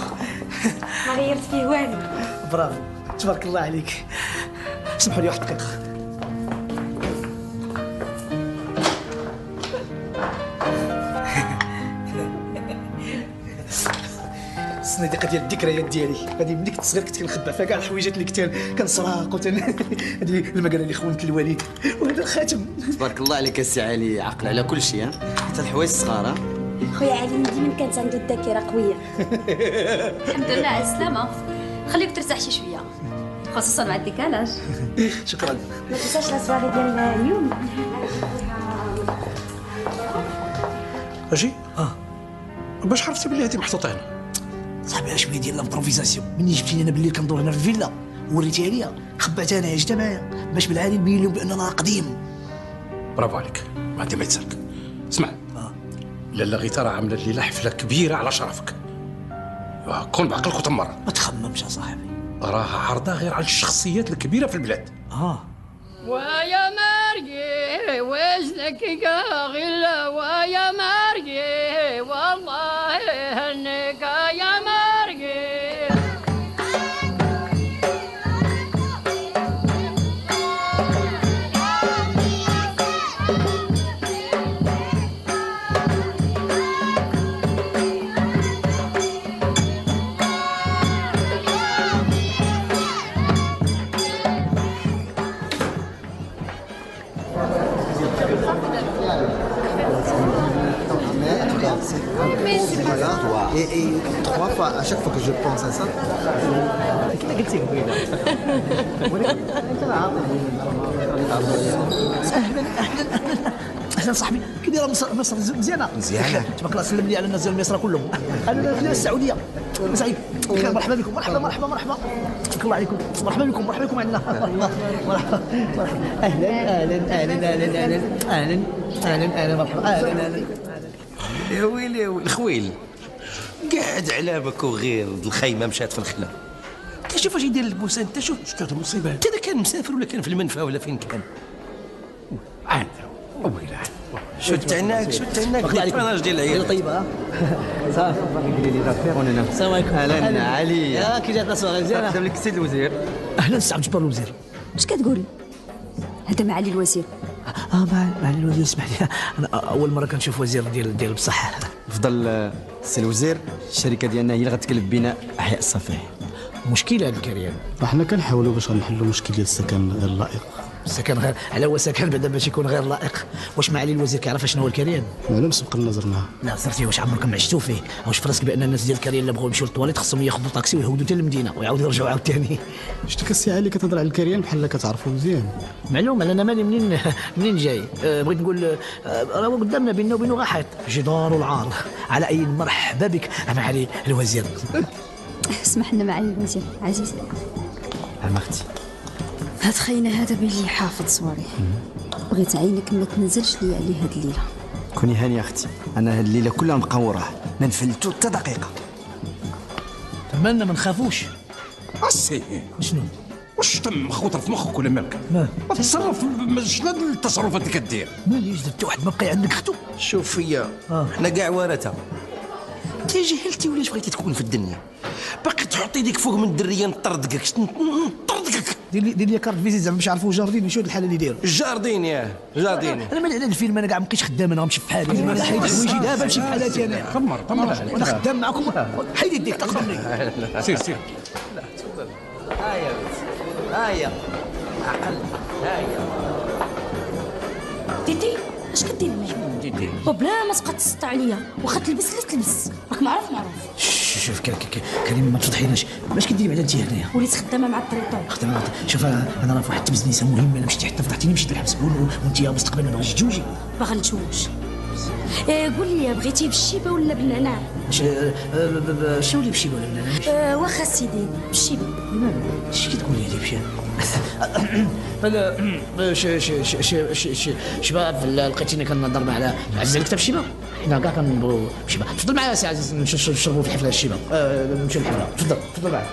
ما غيرت فيه والو. برافو تبارك الله عليك. سمحوا لي واحد الدقيقه. الصناديق ديال الذكريات ديالي. هذه ملي كنت صغير كنت كنخبع فيها كاع الحويجات اللي كنت كنسرق هذه المكانه اللي خونت الوالد، وهذا الخاتم. تبارك الله عليك السي علي، عقل على كل شيء، حتى الحوايج الصغار. خويا علي ديما كانت عنده الذاكره قويه. الحمد لله على السلامه. خليك ترتاح شي شويه خصوصا مع الديكالاج. شكرا. ما تنساش لا سواري ديال اليوم. اجي باش عرفتي بلي هادي محطوطه هنا؟ صاحبي شويه ديال الامبروفيزاسيون. مني جبتيني انا بالليل كندور هنا في الفيلا وريتيها ليا، خبعتها انا جبتها معايا باش بالعادي نبين لهم بان انا قديم. برافو عليك، ما عندي ما يتسرك. اسمع، لاله غيتا راه عامله الليله حفله كبيره على شرفك. كون بعقلك وتمر. ما تخممش يا صاحبي، راها عارضه غير على الشخصيات الكبيره في البلاد. ويا مرقي وزنك غلا ويا مرقي والله هنك يا مرقي. Et 3 fois, à chaque fois que je pense à ça. كما قلتي قبيله. اهلا صاحبي، كي دايره مصر مزيانه؟ مزيانه تبارك الله. سلم لي على الناس ديال مصر كلهم. انا في السعوديه. سعيد بخير، مرحبا بكم. مرحبا تبارك الله عليكم. مرحبا بكم عندنا. مرحبا اهلا مرحبا. يا ويلي الخويل قاعد على باكو غير الخيمه مشات في الخلا. شوف اش يدير البوسان. انت شوف شتات المصيبه. انت اذا كان مسافر ولا كان في المنفى ولا فين كان. عاد ويلي شد عناك الفرناج ديال العيال. طيبه صافي ديري لي لافير وننا. السلام عليكم. اهلا علي. كي جات الصغيره مزيانه. قدام لك السيد الوزير. اهلا السي عبد الجبار الوزير. اش كتقول؟ هذا معالي الوزير. معالي الوزير اسمح لي، انا اول مره كنشوف وزير ديال بصح. تفضل السي الوزير، الشركه ديالنا هي اللي غتكلف بناء احياء الصفاح. مشكل هذا الكريان. حنا كنحاولوا باش نحلوا مشكل ديال السكن غير اللائق. السكن غير على هو سكن بعدا باش يكون غير لائق. واش معالي الوزير كيعرف شنو هو الكريان؟ معلوم سبق لنا زرناه. لا صرتي واش عمركم عشتوا فيه؟ واش في راسك بان الناس ديال الكريان اللي بغاو يمشيو للطواليت خصهم ياخذوا طاكسي ويهودوا حتى للمدينه ويعاودوا يرجعوا عاوتاني؟ شتك السي علي كتهضر على الكريان بحال كتعرفوا مزيان. معلوم انا مالي منين جاي. بغيت نقول راه قدامنا بيننا وبينه غير حيط، جدار والعار. على اي مرحبا بك معالي الوزير. اسمح لنا معالي الوزير عزيز. عم اختي، هاد خينا هذا بلي حافظ صواري. بغيت عينك ما تنزلش لي عليه هاد الليله. كوني هانيه اختي، انا هاد الليله كلها نبقى وراه، ما نفلتو حتى دقيقه. تمنى ما نخافوش. السي شنو؟ واش تم خطر في مخك ولا مالك؟ ما تصرف. شنو التصرفات اللي كدير؟ ماليش درت واحد ما بقى عندك اختو. شوف فيا حنا كاع ورثه. انت جهلتي ولاش بغيتي تكون في الدنيا؟ باقي تحط يديك فوق من الدريه نطردك. دير لي كارت فيزيت زعما باش يعرفوا جاردين شنو الحاله اللي دايروا. الجاردين انا مالي على الفيلم، انا كاع مابقيتش خدام، انا غنمشي في حالي. انا حيد حوايجي دابا نمشي في حالاتي انا. طمر وانا خدام معكم. حيد يديك تقدمني. سير لا تفضل. هيا هيا عقل. هيا تيتي اش كدير معايا؟ بلا ما تبقى تسطع عليا، واخا تلبس اللي تلبس، راك معروف. شوف كريم ما تفضحيناش. باش كديري بعدا انت هنايا؟ وليت خدامه مع الطريطور. شوف انا راه في واحد التبزنيسه مهمه، انا مشيتي حتى فضحتيني مشيت للحبس وانت مستقبلا ما غاديش تجوجي. باغا نتزوج. قول لي بغيتي بالشيبه ولا بالنعناع؟ شنو اللي بالشيبه ولا بالنعناع؟ واخا سيدي بالشيبه. اش كتقولي هذه بشي؟ شباب لقيتيني كنهضر مع على عزيز الكتاب شيبه. حنا كاع كنبغيو شيبه. تفضل معايا سي عزيز نشربوا في الحفله الشيبه. نمشيو للحفله. تفضل معايا.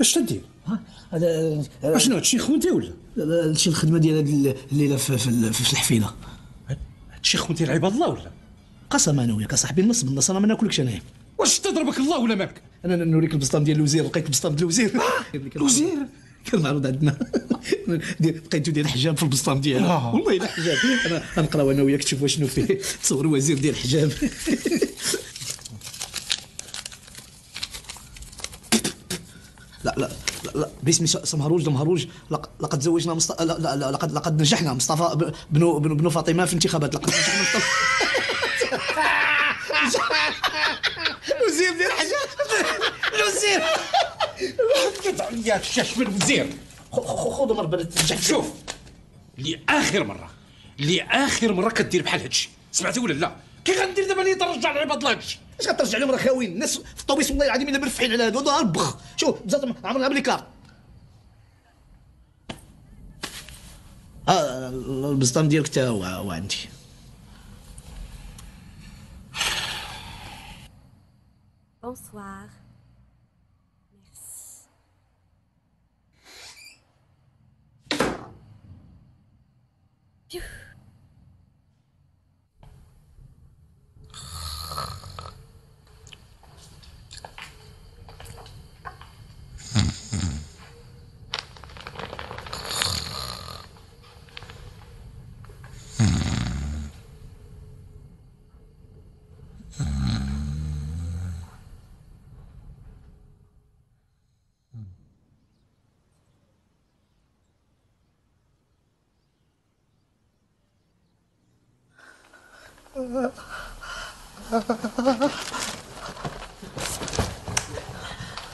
اش تدير؟ هذا شنو هادشي خوتي ولا؟ هادشي الخدمه ديال هاد الليله في الحفيله. شي خونتي العباد الله ولا؟ قسما انا وياك اصاحبي النص بالنص، انا ما ناكلكش انايا. واش تضربك الله ولا مالك؟ انا نوريك البسطام ديال الوزير، لقيت البسطام ديال الوزير. الوزير كان معروض عندنا. لقيتو ديال الحجاب في البسطام ديالها، والله الا حجاب. انا غنقراو انا وياك تشوفوا شنو فيه. تصور وزير ديال الحجاب. لا لا لا باسم سمهروج دمهروج. لقد زوجنا لقد نجحنا مصطفى بنو فاطمه في انتخابات. لقد نجحنا مصطفى. الوزير ديال الحجاب. الوزير يا الشاش من الوزير. خذوا مربله تنجح. شوف لاخر مره كدير بحال هادشي، سمعتي ولا لا؟ كي غندير دابا اللي ترجع لعباد الله هادشي؟ اش غترجع لهم؟ راه خاويين الناس في الطوبيس والله العظيم الا مرفعين على هادو ضرب بخ. شوف بزاف عمرنا بلي كارت. البسطام ديالك تا هو عندي. Bonsoir. Merci.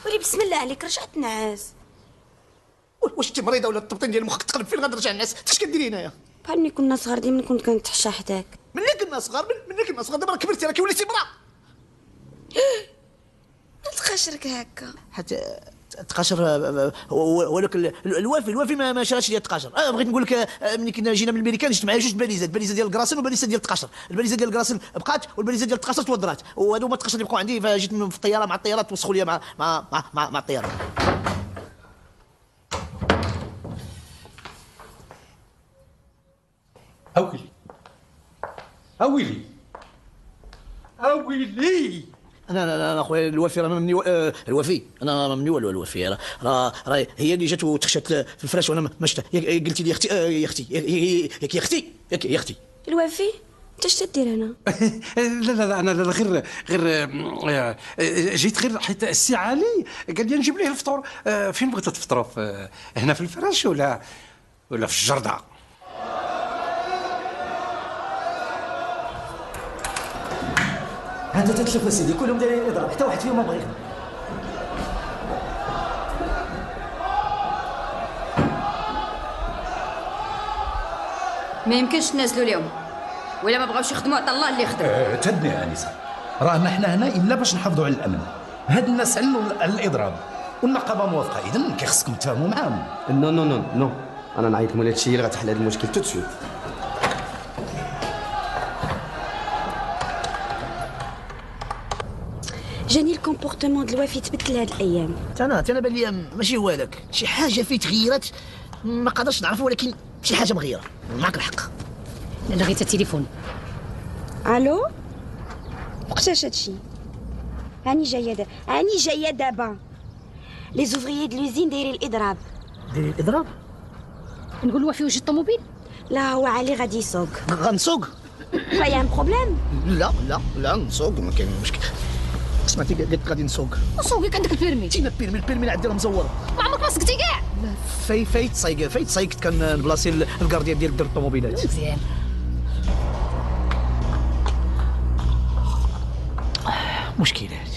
ولي بسم الله عليك رجعت نعاس. واش انت مريضه ولا الطبطين ديال مخك تقلب فين غنرجع الناس؟ اش كديري هنايا؟ بحال ملي كنا صغار ديما كنت كنتحشى حداك. ملي كنا صغار دابا راه كبرتي، راه وليتي مرا. تقاشرك هكا حتى تقاشر ولكن الوافي ما شراش ديال التقاشر. بغيت نقول لك ملي كنا جينا من الميريكان جبت معايا جوج باليزات، باليزه ديال الكراسن وباليزه ديال التقاشر. الباليزه ديال الكراسن بقات والباليزه ديال التقاشر تودرات، وهادو هما التقاشر اللي بقاو عندي. فجيت في الطياره مع الطياره توسخوا لي مع الطياره. اويلي انا اخويا الوفي راه ممني. الوفي انا ممني والو. الوفي راه هي اللي جات وتخشات في الفراش وانا ما شفتها. قلتي لي يا اختي. الوافي انت اش تدير هنا؟ لا انا غير جيت غير حيت السي علي قال لي نجيب ليه الفطور. فين بغيتوا تفطروا؟ هنا في الفراش ولا في الجرده؟ هذا تتشوف سيدي كلهم دايرين اضراب، حتى واحد فيهم ما بغينا. ما يمكنش ننزلوا اليوم، ولا ما بغاوش يخدموا عطا الله اللي يخدم. تدني انسه، رانا حنا هنا الا باش نحافظوا على الامن. هاد الناس علوا على الاضراب والنقابه موافقه، اذا كيخصكم تفاهموا معاهم. نو نو نو نو، انا نعيط لمولات الشيء اللي غتحل هذا المشكل تو سويت. جاني الكومبورتمون ديال الوافي تبدل هاد الايام. انا بان لي ماشي هو هذاك، شي حاجه فيه تغيرات ما قادرش نعرف، ولكن شي حاجه مغيره. معك الحق. لا غير التليفون. الو وقتاش هادشي؟ هاني جايه دابا. لي زوفريي د لوزين دايرين الاضراب. دايرين الاضراب؟ نقول وافي وجد الطوموبيل؟ لا هو علي غادي يسوق. غنسوق؟ فيا ان بروبليم؟ لا نسوق ما كاين مشكل. سمعتي قالت غادي نسوق. نسوق عندك البيرمي؟ تينا البيرمي عندي راه مزوره. ما عمرك ما سقتي كاع؟ لا فايت سايقت كان بلاصي الكارديان ديال الطوموبيلات. مزيان. مشكلات.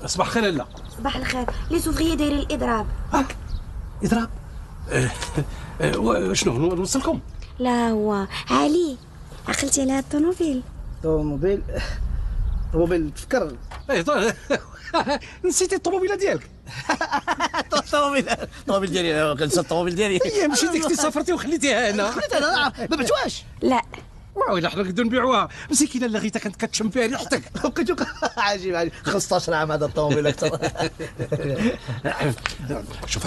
صباح الخير. لا صباح الخير، لي زوفريي دايرين الاضراب. اضراب؟ شنو نوصلكم؟ لا هو علي عقلتي على الطوموبيل. طوموبيل تفكر. نسيتي الطوموبيله ديالك. الطوموبيل ديالي كنسى الطوموبيل ديالي. مشيتي كنتي سافرتي وخليتيها هنا. خليتها هنا ما بعتوهاش. لا وإلا حنا نقدروا نبيعوها مسكينه لغيتها كانت كتشم فيها ريحتك. لقيتو عجيب 15 عام هذا الطوموبيل اكثر. شوف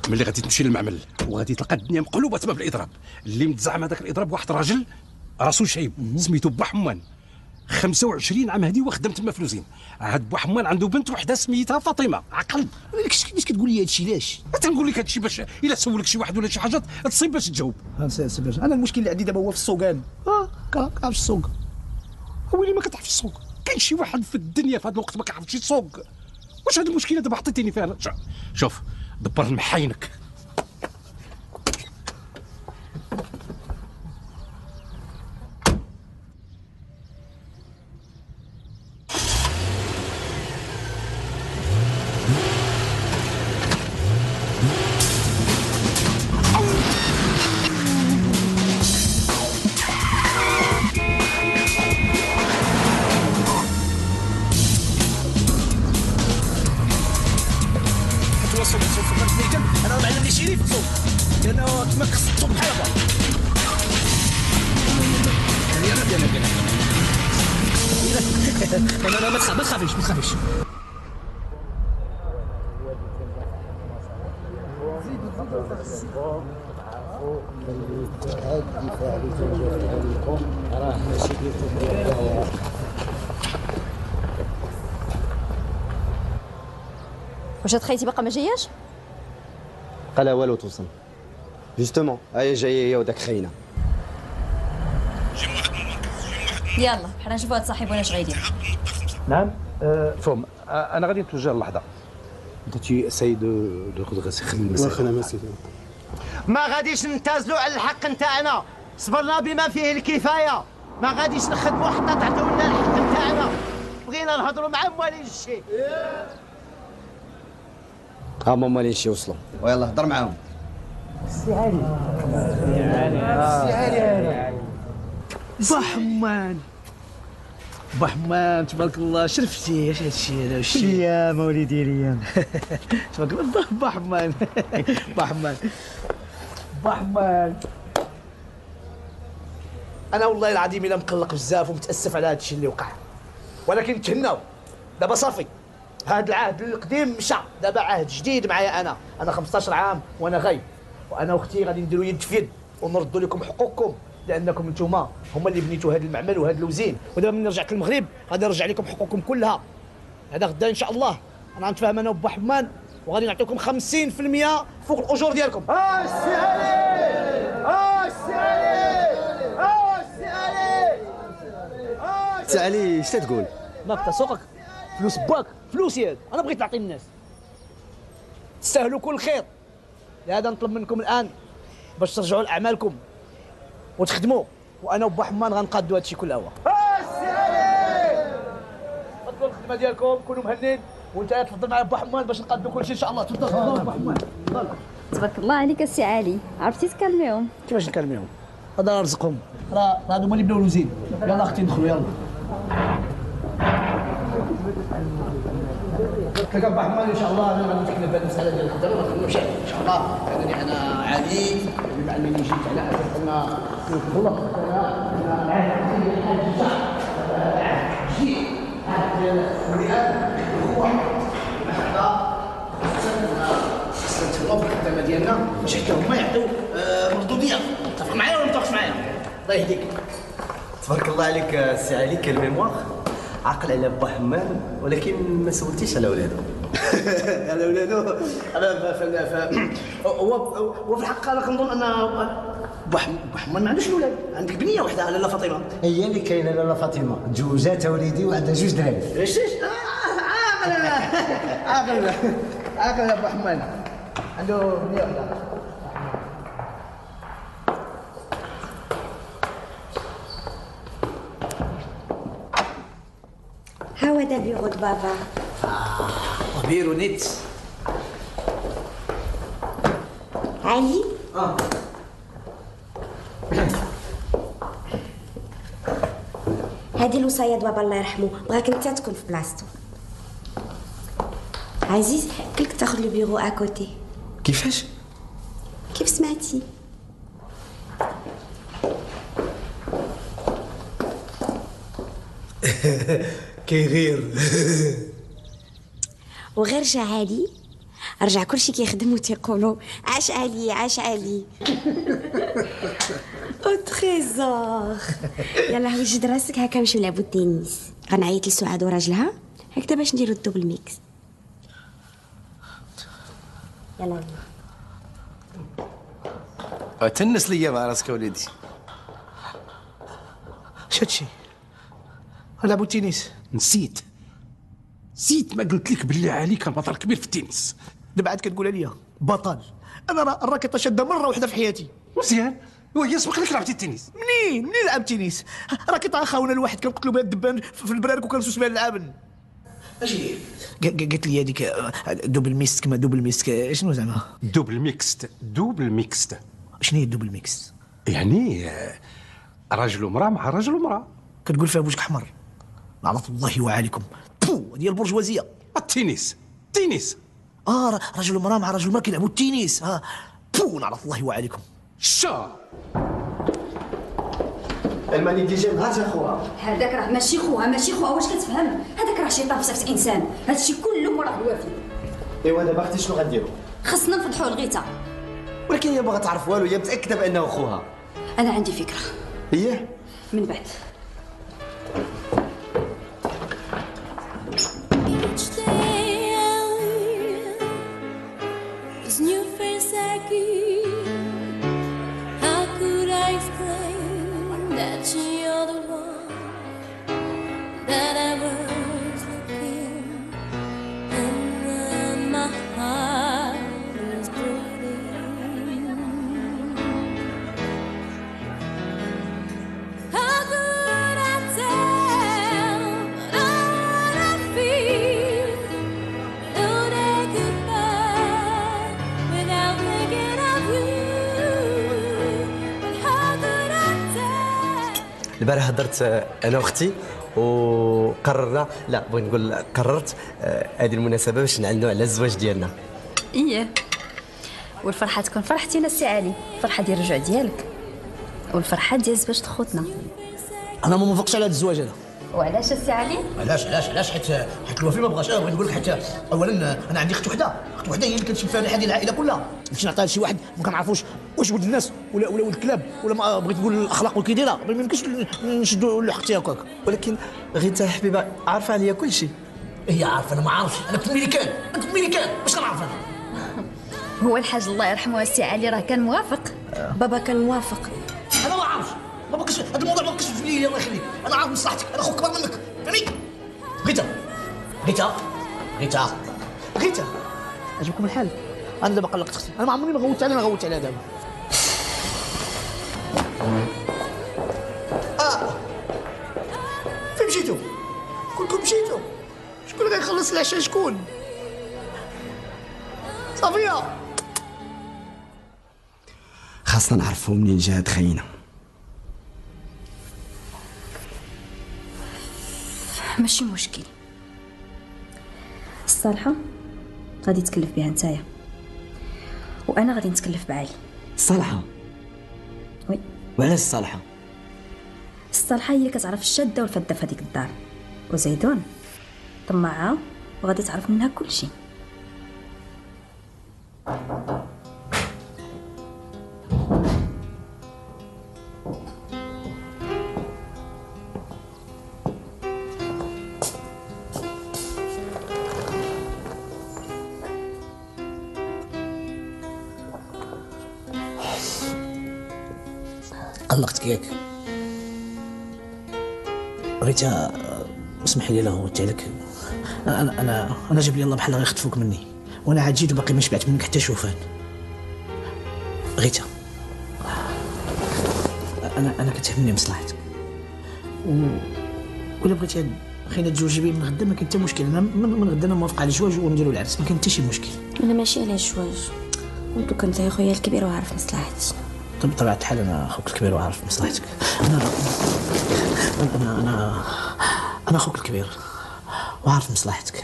ملي غادي تمشي للمعمل وغادي تلقى الدنيا مقلوبه تما بالاضراب، اللي متزعم هذاك الاضراب واحد راجل راسو شايب سميتو بوحمان 25 عام هادي وخدم تما في لوزين. هاد بوحمان عنده بنت وحده سميتها فاطمه. عقل علاش كتقول لي هادشي علاش؟ تنقول لك هادشي باش الا سولك شي واحد ولا شي حاجه تصيب باش تجاوب. انا المشكل اللي عندي دابا هو في السوق. كنعرفش السوق. ويلي ما كتعرفش السوق؟ كاين شي واحد في الدنيا في هذا الوقت ما كيعرفش السوق؟ واش هاد المشكله دابا حطيتيني فيها؟ شوف دبر المحاينك. انا معلم لي شريف السوق لانه تما خص السوق بحال هكا. لا ما تخافيش. واش تخيتي باقا ما جاياش؟ قالها والو توصل جوستومون هي جايه هي وداك خاينه. يلا بحال نشوفوا هاد صاحبنا اش غايدير. نعم فهم انا غادي نتوجه للحظه. انت تي اساي دو ريغريسي خدمه ما غاديش ننتازلوا على الحق نتاعنا، صبرنا بما فيه الكفايه، ما غاديش نخدموا حتى تعطيو لنا الحق نتاعنا. بغينا نهضروا مع موالين الشيء. ها موالين الشيء وصلوا ويلا هضر معاهم. سي علي بحمان تبارك الله شرفتي. اش هادشي هذا؟ يا مولدي ريان تبارك الله بحمان. انا والله العظيم الا مقلق بزاف ومتاسف على هادشي اللي وقع، ولكن تهناو دابا صافي. هاد العهد القديم مشى، دابا عهد جديد معايا انا 15 عام وانا غايب، وانا واختي غادي نديروا يد في يد ونردوا لكم حقوقكم، لانكم نتوما هما اللي بنيتوا هذا المعمل وهذا الوزين. ودابا ملي رجعت للمغرب غادي نرجع لكم حقوقكم كلها. هذا غدا ان شاء الله انا غنتفاهم انا وبا حمان وغادي نعطيكم 50% فوق الاجور ديالكم. السي علي اش تقول؟ ماك سوقك فلوس باك فلوسي هاد، انا بغيت نعطي للناس. تستاهلوا كل خير، لهذا نطلب منكم الان باش ترجعوا لاعمالكم وتخدموا، وانا وبا حمان غنقادوا هادشي كله. هو تفضلوا الخدمه ديالكم، كونوا مهنين، وانت تفضل معايا با حمان باش نقادوا كل شيء ان شاء الله. تفضل با حمان. تبارك الله عليك السي علي، عرفتي تكلميهم. كيفاش نكلميهم؟ هذا رزقهم، راه هادو هما اللي بناو الوزين. يلا اختي ندخلوا يلا. كنلقى با حمان ان شاء الله. انا غادي نتكلم بهذه المساله ديال الخدمه ما نخدمش ان شاء الله، لانني انا علي بما انني جيت على اساس ان نخلص انا معايا الحاج الشعب جديد عهد ديال الولاد الاخوه محبه خاصنا نتهلاو في الخدمه ديالنا باش حتى هما يعطيو مردوديه. متفق معايا ولا ما متفقش معايا؟ الله يهديك. تبارك الله عليك سي علي، كان ميموار عقل على با حمان، ولكن ما سولتيش على ولادو. على ولادو انا هو في الحق انا كنظن ان با حمان ما عندوش اولاد. عندك بنيه وحده لاله فاطمه. هي اللي كاينه لاله فاطمه، تزوجات وليدي وعندها 2 دراري. ايش عاقل يا با حمان، عنده بنيه وحده. هو ده بيغض بابا. كبير ونت. علي؟ هذه الوصاية بابا الله يرحمه، بغاك انت تكون في بلاصتو. عزيز قلت تاخذ لو بيرو اكوتي. كيفاش؟ كيف سمعتي؟ كيغير. وغير جا علي رجع كلشي كيخدم وتيقولوا عاش علي عاش علي. او تريزور. يلا وجد راسك هكا نمشيو نلعبوا التنس. غنعيط لسعاد وراجلها هكذا باش نديروا الدوبل ميكس. يلا تنس ليا مع راسك وليدي. شاتشي نلعبوا التنس. نسيت ما قلت لك بالله عليك كان بطل كبير في التنس. دابا عاد كتقولها ليا بطل. انا الراكيطه شاده مره واحده في حياتي. مزيان وهي سبق لك لعبتي التنس. منين لعبت تنس؟ راكيطه خاونا الواحد كنقتلوا بها الدبان في البرارك وكنسوس بها اللعابن. اجي قالت لي هذيك دوبل ميكس كما دوبل ميكس شنو زعما؟ دوبل ميكست. شنو هي الدوبل ميكس؟ يعني راجل ومراه مع راجل ومراه. كتقول فيها بوجهك احمر. لعنة الله وعليكم. بو ديال البرجوازيه. التنس رجل ومراه مع رجل ومراه كيلعبوا التنس. بو لعنة الله وعليكم. شا الماني اللي جاي نهار خوها. هذاك راه ماشي خوها واش كتفهم؟ هذاك راه شي طاف في انسان. هادشي كله مراه الوافي. ايوا دابا اختي شنو غنديروا؟ خصنا نفضحوا لغيتا. ولكن هي باغا تعرف والو، هي متاكده بانه خوها. انا عندي فكره. هي من بعد. البارح هضرت انا واختي وقررنا، لا بغيت نقول قررت هذه المناسبه باش نعلنوا على الزواج ديالنا. ايه والفرحه تكون فرحتينا السي علي، الفرحه ديال الرجوع ديالك والفرحه ديال زواج خوتنا. انا ما موافقش على هذا الزواج هذا. وعلاش السي علي؟ علاش حيت الوفي ما بغاش. انا بغيت نقول لك حتى اولا انا عندي اخت وحده هي اللي كتشوف فيها الحاجه ديال العائله كلها. باش نعطيها لشي واحد ما كنعرفوش واش ولد الناس ولا ولد الكلاب ولا ما بغيت نقول الاخلاق وكي دايره. ما يمكنش نشدوا لحقتي هكاك. ولكن غيتا حبيبه عارفه عليا كل شيء. هي عارفه انا ما عارفش. انا كنت ميريكان باش كنعرف انا. هو الحاج الله يرحمه السي علي راه كان موافق. بابا كان موافق. انا ما عارفش ما بقاش هذا الموضوع ما بقاش في لي. الله يخليك انا عارف مصلحتك. انا اخوك كبر منك فهمتي. غيتا عجبكم الحال؟ انا دابا قلقت اختي. انا ما عمرني ما غوت عليها دابا. فين مشيتو؟ كلكم مشيتو. شكون اللي غيخلص العشاء؟ شكون؟ صافيه خاصنا نعرفوا منين جا هاد خاينه. ماشي مشكل. الصالحه غادي تكلف بها نتايا وانا غادي نتكلف بعلي. الصالحه؟ وي. وعلاش الصالحه؟ الصالحه هي اللي كتعرف الشاده والفده في هذيك الدار، وزيدون طماعه وغادي تعرف منها كل شيء. قلقتك ياك؟ ريتا اسمح لي لا غوت عليك. انا جاب لي الله بحال غيخطفوك مني وانا عاد جيت وباقي ما شبعت منك حتى شوفان. غيتا انا كتهمني مصلحتك ولا بغيتي هاد خلينا تزوجي بي من غدا ما كاين حتى مشكل. انا من غدا انا موافق على الزواج ونديروا العرس، ما كاين حتى شي مشكل. انا ماشي على الزواج، وانتو كنت يا خويا الكبير وعارف مصلحتي. طب بطبيعة الحال انا اخوك الكبير وعارف مصلحتك. انا اخوك الكبير وعارف مصلحتك.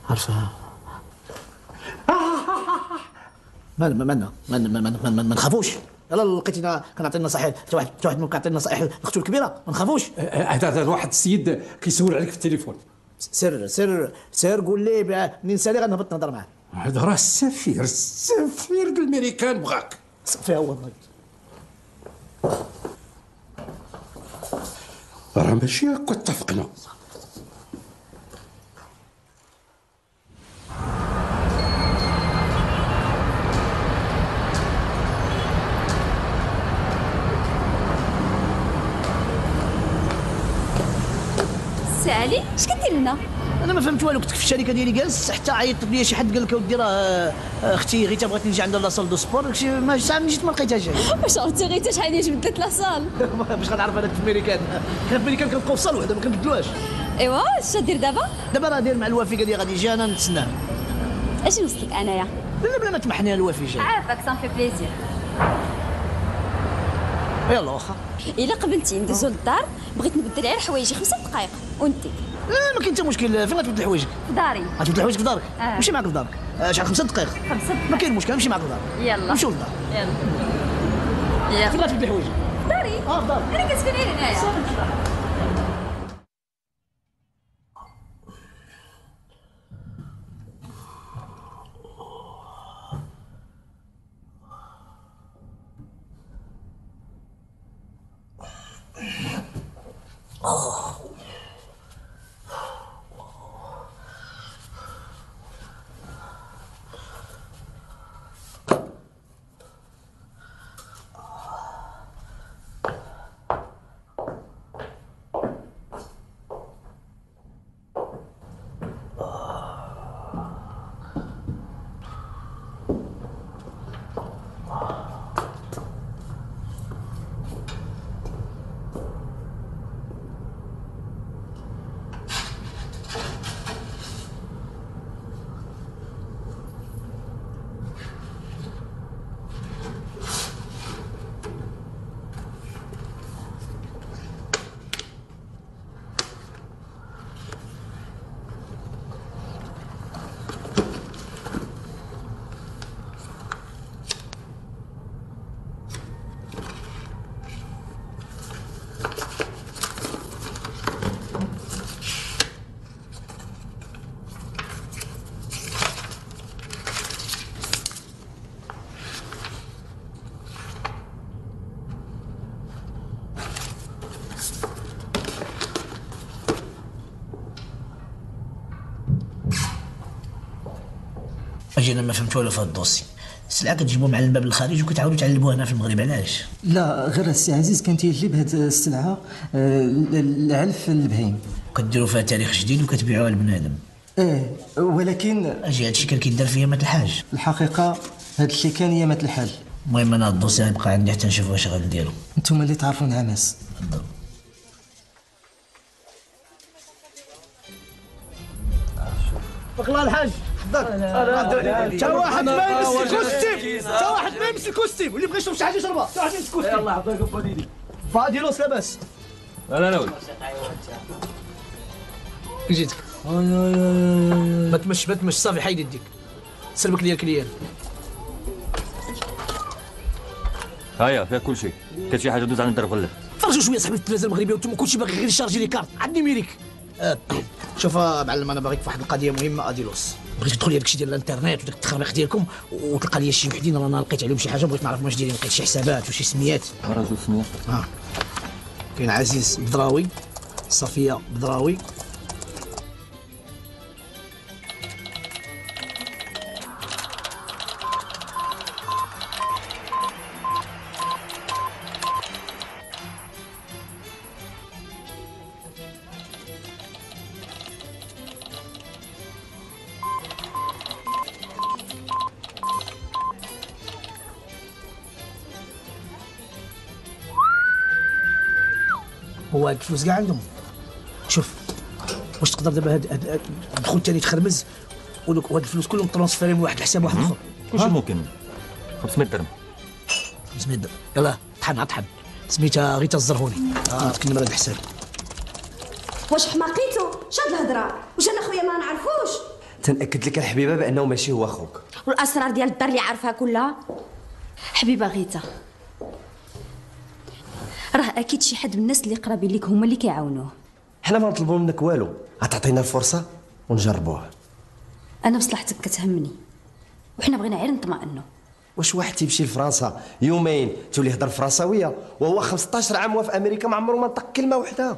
عارفه. ما نخافوش يلا لقيتينا كنعطي النصائح حتى واحد منكم كيعطي النصائح لاختو الكبيره ما نخافوش. هذا واحد السيد كيسول عليك في التليفون. سير قول لي منين سالي غنهبط نهضر معاه. هذا راه السفير الامريكان بغاك. صافي هو بغيت. راه ماشي هكا اتفقنا. سي علي اش كدير هنا؟ انا ما فهمت والو، كنت في الشركه ديالي جالس حتى عيط لي شي حد قال لك اودي راه اختي غيتا بغات نجي عندها لاصال دو سبور، داكشي ما ساعه من جيت ما لقيتها جاي. واش عرفتي غيتا شحال هي جبدت لاصال؟ باش غنعرف انا في الميريكان، كان في الميريكان كنبقاو في صال وحده ما كنبدلوهاش. ايوا اش دير دابا؟ دابا راه داير مع الوافي قال لي غادي يجي انا نتسناه. اش نوصلك انايا؟ لا بلا ما تمحني الوافي جاي. عافاك سان في بليزير. يلا واخا. الا قبلتي ندوزو للدار بغيت نبدل غير حوايجي 5 دقائق وانتي. ما كاين حتى مشكل، فين غتبدل حوايجك؟ في داري. غتبدل حوايجك في دارك؟ نمشي معاك لدارك. شحال 5 دقائق؟ 5 دقائق ما كاين مشكل، نمشي معاك لدارك. يلا نمشيو للدار. يلا فين غتبدل حوايجك؟ في داري. في دارك. انا كتكون غير هنايا. انا ما فهمت والو في هذا الدوسي. السلعه كتجيبوها مع الباب الخارج وكتعاودوا تعلبوها هنا في المغرب، علاش؟ لا غير السي عزيز كان تيجلب هاد السلعه العلف البهيم، كديروا فيها تاريخ جديد وكتبيعوها لبنادم. ولكن اجي هادشي كان كيدار فيا مات الحاج. الحقيقه هادشي كان هي مات الحال. المهم انا هاد الدوسي غيبقى عندي حتى نشوف واش غنديرو. نتوما اللي تعرفوا نعماس. بارك الله الحاج. تا واحد ما يمس الكوستيم، تا واحد ما يمس الكوستيم، واللي بغى يشرب شي حاجه يشربها، تا واحد يمس الكوستيم. يلاه عطيك فاديلي. فاديلوس لاباس. لا ولد. جيتك. ما تمش صافي حيد يديك. سلبك ليا الكليان. هيا فيها كل شيء، كاين شي حاجه دوز عند الدرب ولا؟ فرجوا شويه صاحبي التلفزه المغربيه وانتم كلشي باغي غير يشارجي لي كارت، عندي ميريك. شوف معلم، انا باغيك في واحد القضيه مهمه. اديلوس بغيت تدخل لي داكشي ديال الانترنت وداك التخربيق ديالكم وتلقى لي شي وحدين رانا لقيت عليهم شي حاجه، بغيت نعرف واش دايرين، لقيت شي حسابات وشي سميات. رجل سميات. كاين عزيز بدراوي، صفيه بدراوي، هو هاد الفلوس كاع عندهم. شوف واش تقدر دابا هاد الدخول الثاني تخرمز وهاد الفلوس كلهم ترونسفيري من واحد الحساب واحد اخر. كلشي ممكن. 500 درهم. 500 درهم. يلاه طحن سميتها غيتا الزرهوني. تكلم هاد الحساب. واش حماقيتو؟ شاد الهضره، واش انا خويا ما نعرفوش؟ تنأكد لك الحبيبه بانه ماشي هو اخوك. والاسرار ديال الدار اللي عارفها كلها. حبيبه غيتا، راه اكيد شي حد من الناس اللي قرابين ليك هما اللي كيعاونوه. حنا ما نطلبوا منك والو، غتعطينا الفرصه ونجربوه. انا مصلحتك كتهمني وحنا بغينا غير نطمئنوا. واش واحد تيمشي لفرنسا يومين تولي يهضر فرنساويه وهو 15 عام في امريكا ما عمره ما نطق كلمه وحده؟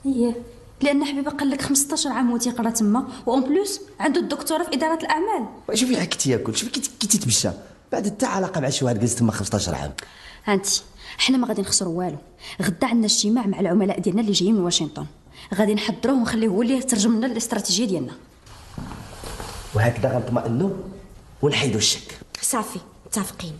ايه لان حبيبه قال لك 15 عام وتيقرا تما وأون بلوس عنده الدكتوراه في اداره الاعمال. شوفي عاد كتياكل، شوفي كي تيتمشى بعد حتى علاقه مع شي واحد جلس تما 15 عام. هانتي حنا ما غادي نخسروا والو، غدا عندنا اجتماع مع العملاء ديالنا اللي جايين من واشنطن، غادي نحضروه ونخليه هو اللي يترجم لنا الاستراتيجيه ديالنا. وهكذا غنطمئنوا ونحيدوا الشك. صافي متفقين.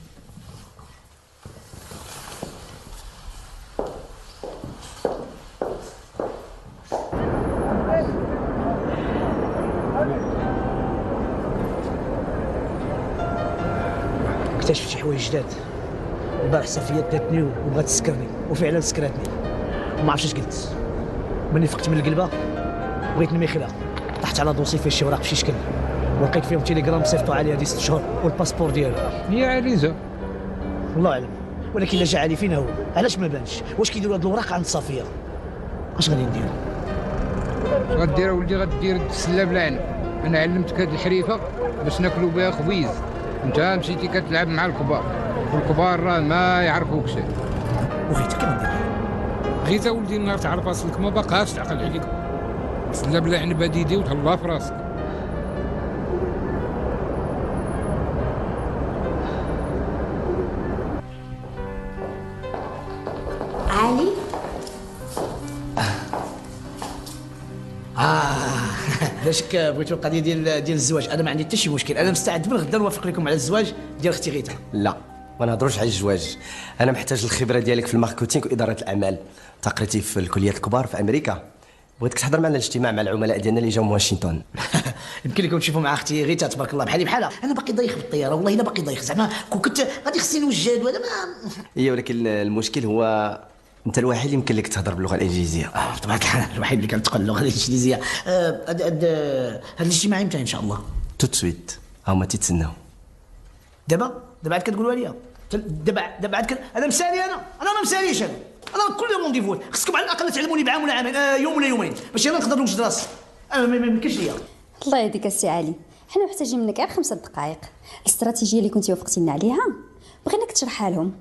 اكتشفت شي حوايج جداد. البارح صفيه داتني وبغات تسكرني وفعلا سكرتني وما عرفتش اش قلت. ملي فقت من القلبه بغيت نمي خلع، طحت على دوسي فيه شي وراق بشي شكل ولقيت فيهم تيليجرام صيفطوا عليها دي 6 شهور والباسبور ديالو. هي عريزه الله اعلم، ولكن الا جا علي فين هو؟ علاش ما بانش؟ واش كيديروا هاد الوراق عند صفيه؟ اش غادي ندير؟ غدير ولدي غدير السله بلعن. انا علمتك هاد الحريفه باش ناكلوا بها خبيز، انت مشيتي كتلعب مع الكبار والكبار راه ما يعرفوكش. وغيتك كي ندير؟ غيتا ولدي النهار تعرف اصلك ما باقاش تعقل عليك. سله بلعن بديدي وتهلا في راسك. علي علاش بغيتوا القضيه ديال الزواج؟ انا ما عندي حتى شي مشكل، انا مستعد من غدا نوافق لكم على الزواج ديال اختي غيتا. لا ما نهضروش على الزواج، انا محتاج الخبره ديالك في الماركتينغ واداره الاعمال. تقريتي في الكليات الكبار في امريكا، بغيتك تحضر معنا الاجتماع مع العملاء ديالنا اللي جاوا من واشنطن. يمكن لكم تشوفوا مع اختي غيتا تبارك الله بحالي بحالها. انا باقي ضايخ بالطياره والله الا باقي ضايخ، زعما كنت غادي خصني نوجد وهذا ما. اي ولكن المشكل هو انت الوحيد اللي يمكن لك تهضر باللغه الانجليزيه. طبعا الوحيد اللي كنتقن اللغه الانجليزيه. هاد الاجتماع امتى ان شاء الله؟ تو سويت هما تيتسناو. دابا عاد كتقولوا لي دابا عاد انا مسالي، انا ما مساليش. انا كل رونديفو خصكم على الاقل تعلموني بعام ولا عامين، يوم ولا يومين باش انا نقدر نوجد راسي. انا ما يمكنش ليا. الله يهديك السي علي، حنا محتاجين منك غير 5 دقائق. الاستراتيجيه اللي كنتي وافقتي لنا عليها بغيناك تشرحها لهم.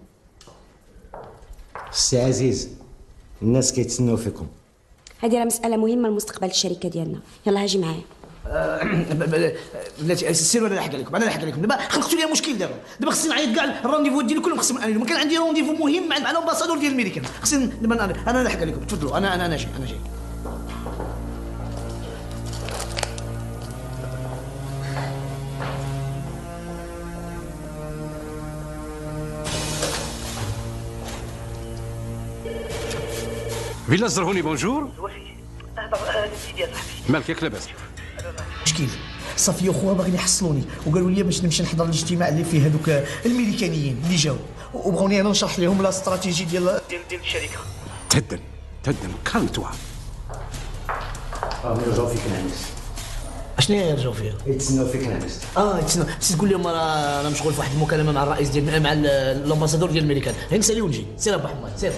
السي عزيز الناس كيتسناو فيكم. هذه راه مساله مهمه لمستقبل الشركه ديالنا. يلا هاجي معايا. بلاتي سيروا انا نحكي لكم، دابا خلقتوا لي مشكل. دابا خصني نعيط كاع الرونديفو ديالي كلهم خصني نانيلو. كان عندي رونديفو مهم مع الامباسادور ديال الميريكان، خصني دابا انا نحكي لكم. تفضلوا انا جاي. فيلا الزرهوني بونجور. هضر سيدي يا صاحبي. مالك ياك لاباس؟ مشكل صافيه وخوها باغيين يحصلوني وقالوا لي باش نمشي نحضر الاجتماع اللي فيه هذوك الميريكانيين اللي جاو وبغوني انا نشرح لهم لا استراتيجي ديال الشركه. تهدن كالم توا. يرجعوا فيك نعس. اشنو يرجعوا فيها؟ يتسناو فيك نعس. يتسناو. تقول لهم انا مشغول في واحد المكالمه مع الرئيس ديال مع الامباسادور ديال الميريكان. غير نسالي ونجي. سير ابو حماد سير.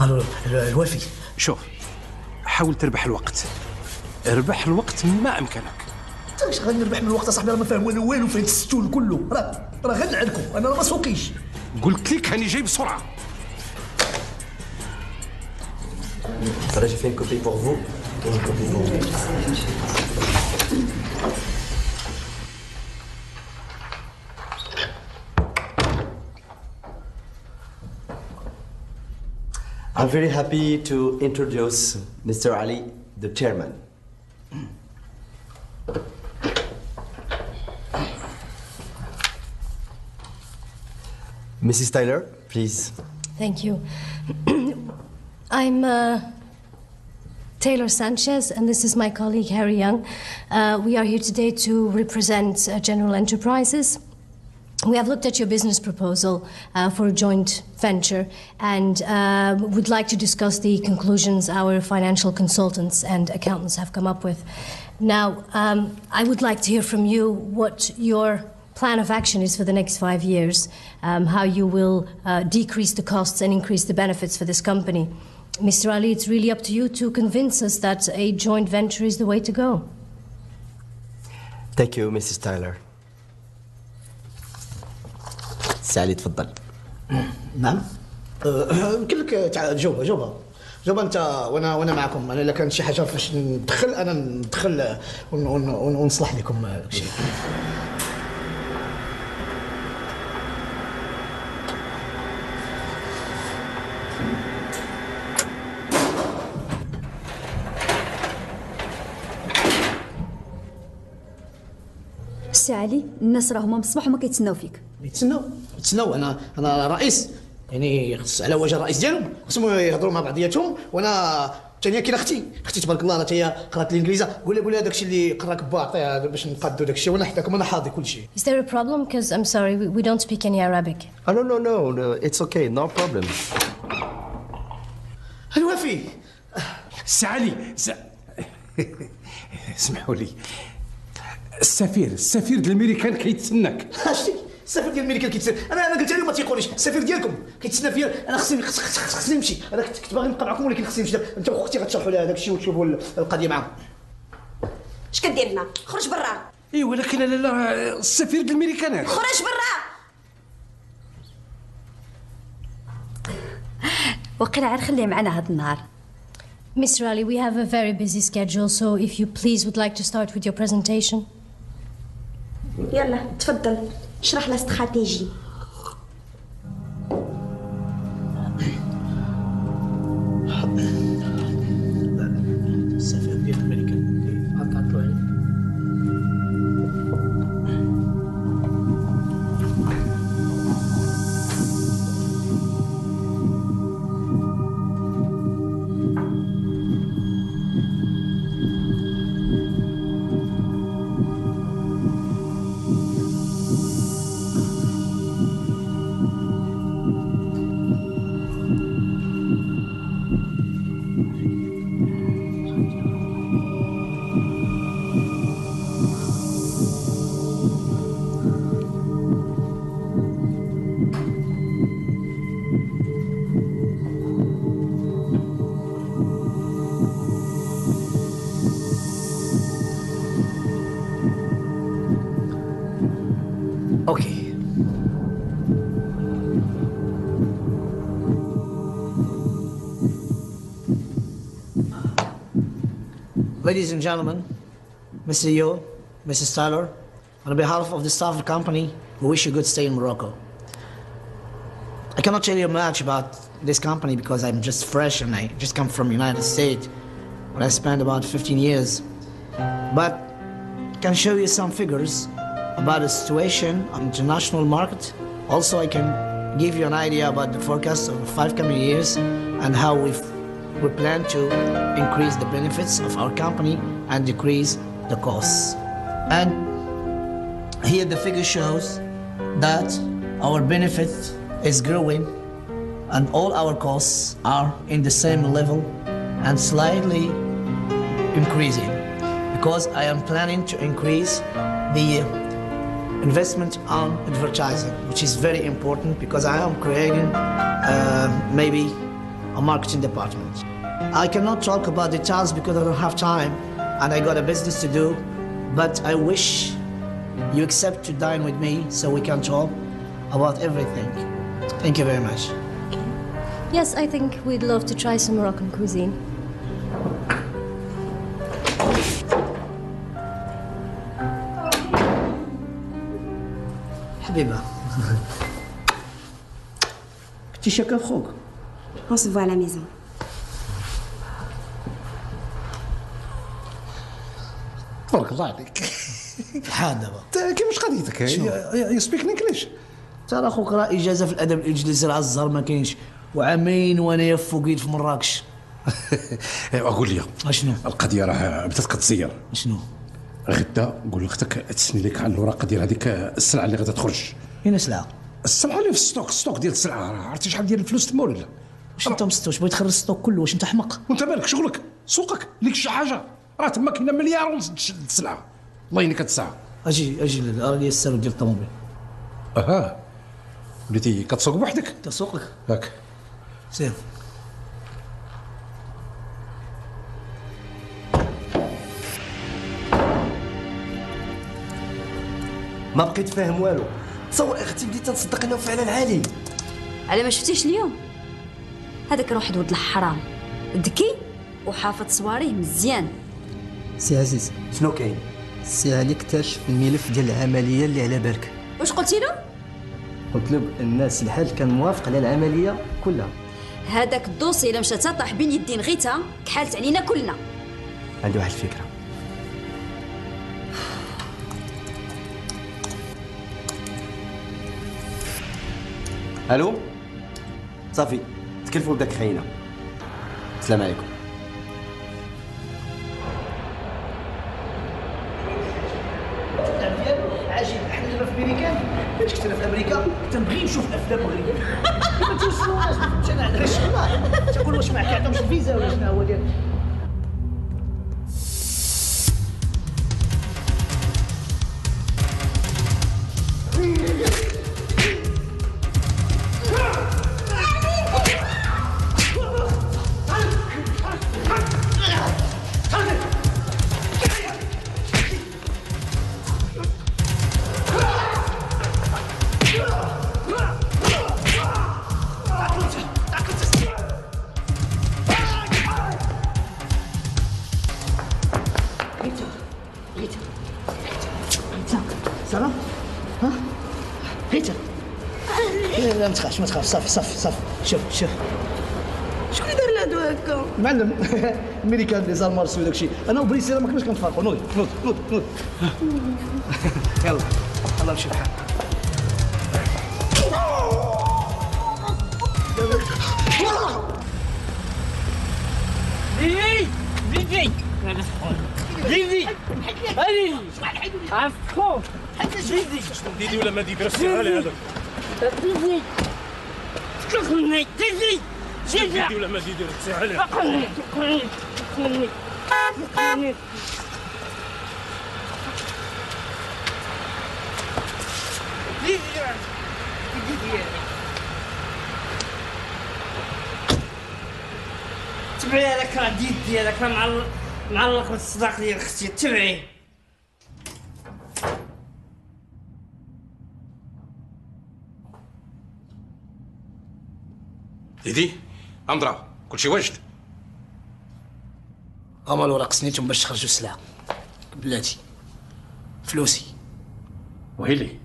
الو الوافي، شوف حاول تربح الوقت، اربح الوقت ما امكنك. انت واش غادي نربح من الوقت اصاحبي؟ راه ما فاهم والو في هاد الستول كله. راه غنلعنكم، انا راه ما سوقيش. قلت لك هاني جاي بسرعه. J'ai fait une copie pour vous. Une copie pour vous. I'm very happy to introduce Mr. Ali, the chairman. Mrs. Tyler, please. Thank you. I'm Taylor Sanchez, and this is my colleague Harry Young. We are here today to represent General Enterprises. We have looked at your business proposal for a joint venture and would like to discuss the conclusions our financial consultants and accountants have come up with. Now, I would like to hear from you what your plan of action is for the next 5 years, how you will decrease the costs and increase the benefits for this company. Mr. Ali, it's really up to you to convince us that a joint venture is the way to go. Thank you, Mrs. Tyler. سالي تفضل. نعم. يمكن لك جاوبها انت وانا معكم. انا الا كانت شي حاجه فاش ندخل انا ندخل ونصلح لكم الشيء. سي علي، الناس راهما من الصباح وما كيتسناو فيك. يتسناو انا رئيس، يعني على وجه الرئيس ديالهم خصهم يهضروا مع بعضياتهم. وانا ثانيه كاينه اختي تبارك الله، حتى هي قرات الانجليزيه. قول لها داكشي اللي قراك با عطيها باش نقادوا داكشي، وانا حداكم انا حاضي كلشي. Is there a problem? Because I'm sorry, we don't speak any Arabic. Oh, no, it's okay, no problem. الوفي سي علي اسمحوا لي، السفير ديال الامريكان كيتسناك. شتي السفير ديال الامريكان كيتسنى؟ انا قلت لهم ما تيقوليش السفير ديالكم كيتسنى فيا. انا خصني نمشي. انا كنت باغي نبقى معكم ولكن خصني نمشي. انت واختي غتشرحوا لها داك الشيء وتشوفوا القضيه معاهم. اش كدير هنا؟ خرج برا. اي ولكن لا السفير ديال الامريكان خرج برا. وقيلا عاد خليه معنا هذا النهار. Mr. Ali, we have a very busy schedule, so if you please would like to start with your presentation. يلا تفضل اشرح لنا استراتيجي. السفير ديال الامريكان عطلوا عليه. Ladies and gentlemen, Mr. Yo, Mrs. Tyler, on behalf of the staff of the company, we wish you a good stay in Morocco. I cannot tell you much about this company because I'm just fresh and I just come from the United States, where I spent about 15 years. But I can show you some figures about the situation on the international market. Also, I can give you an idea about the forecast of the 5 coming years and how we plan to increase the benefits of our company and decrease the costs. And here the figure shows that our benefit is growing and all our costs are in the same level and slightly increasing, because I am planning to increase the investment on advertising, which is very important because I am creating maybe a marketing department. I cannot talk about details because I don't have time and I got a business to do, but I wish you accept to dine with me so we can talk about everything. Thank you very much. Yes, I think we'd love to try some Moroccan cuisine. حبيبة كنتي شاكة في خوك. On se voit à la maison. تبارك الله عليك. بحال دابا كيفاش قضيتك؟ يو سبيك انجليش؟ ترى اخوك راه اجازه في الادب الانجليزي راه الزهر ما كاينش، وعامين وانايا فوقيت في مراكش. اقول لي اشنو القضيه راه بدات كتزير. شنو غدا قول لاختك تسني لك على الوراقه ديال هذيك السلعه اللي غادا تخرج. فين السلعه؟ السلعه اللي في الستوك ديال السلعه. عرفتي شحال ديال الفلوس تما ولا لا؟ واش انت مستوش بغيت تخرج الستوك كله؟ واش انت حمق؟ وانت مالك شغلك سوقك ليك شي حاجه، راه تما كاينه مليار ونص السلعه. الله يهنيك هاد الساعه. اجي راني السالون ديال الطوموبيل. اها وليتي كتسوق بوحدك؟ تسوق لك هاك سير. ما بقيت فاهم والو. تصور اختي بديت تصدق انه فعلا عالي. على ما شفتيش اليوم هذاك راه واحد ولد الحرام ذكي وحافظ صواريه مزيان. سي عزيز شنو كاين؟ سي علي اكتشف الملف ديال العمليه اللي على بالك. واش قلتي له؟ قلت له الناس الحال كان موافق على العمليه كلها. هذاك الدوسي الا مشات طاح بين يدين غيتها كحالت علينا كلنا. عندي واحد الفكره. الو صافي تكلفوا بداك خاينه. السلام عليكم. عجيب احنا دابا في امريكان. فاش كنت انا في امريكا تنبغي نشوف افلام مغربيه. كيما توصلوا الناس ما فهمتش انا علاش والله. تقول واش معك عندهمش الفيزا ولا شنو هو ديال. سلام ها هيتا لا ما تخافش صافي شوف شكون اللي دار لهادو هكا؟ المعلم الميريكان لي زالمارس وداك الشيء. انا وبريسيلا ما كناش كنتفارقوا. نوض يلا نمشي بحال. زيدي هادي عفو زيدي ديدي ولا ما ديدي راه سير هذا زيدي تكلفني زيدي ديدي ولا ما ديدي راه سير عليه اقلني تبعي هذاك راه ديدي هذاك راه معلق بالصداق ديال اختي. تبعي ديدي امضرا كلشي واجد. هما الوراق سنيتهم باش تخرجوا السلعه. بلاتي فلوسي. ويلي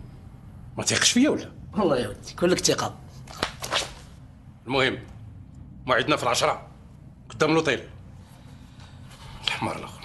ما تيقش فيا ولا؟ والله يا ودي كلك ثقه. المهم موعدنا في 10 قدام لوطيل. الحمار الاخر.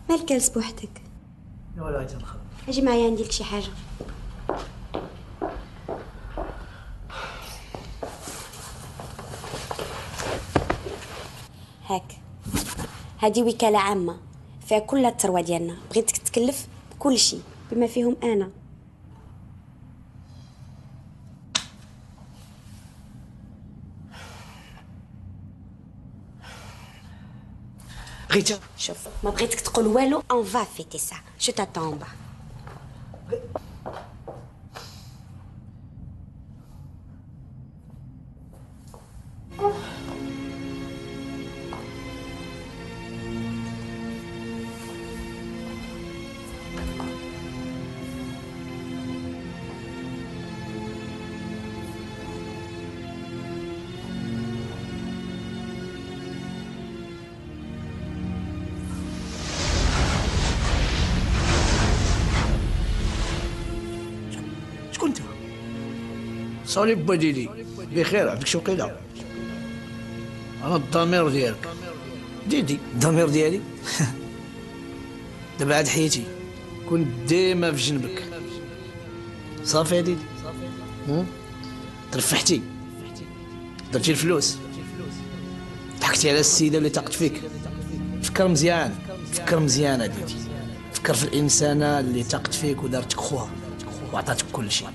مالك جالس بوحدك؟ لا ولا عايز نخرج. اجي معايا عندي لك شي حاجه. هاك هذه وكاله عامه فيها كل الثروه ديالنا. بغيتك تكلف بكل شيء بما فيهم انا. غيتا شوف ما بغيتك تقول والو. اون فا فيتي سا جو تاتون با. صالي بوديدي بخير عندك شي وقيله؟ انا الضمير ديالك ديدي الضمير ديالي دابا عاد حياتي كنت ديما في جنبك صافي يا ديدي ترفحتي درتي الفلوس ضحكتي على السيده اللي تاقت فيك فكر مزيان فكر مزيان يا ديدي فكر في الانسانه اللي تاقت فيك ودارتك خوها وعطاتك كل شيء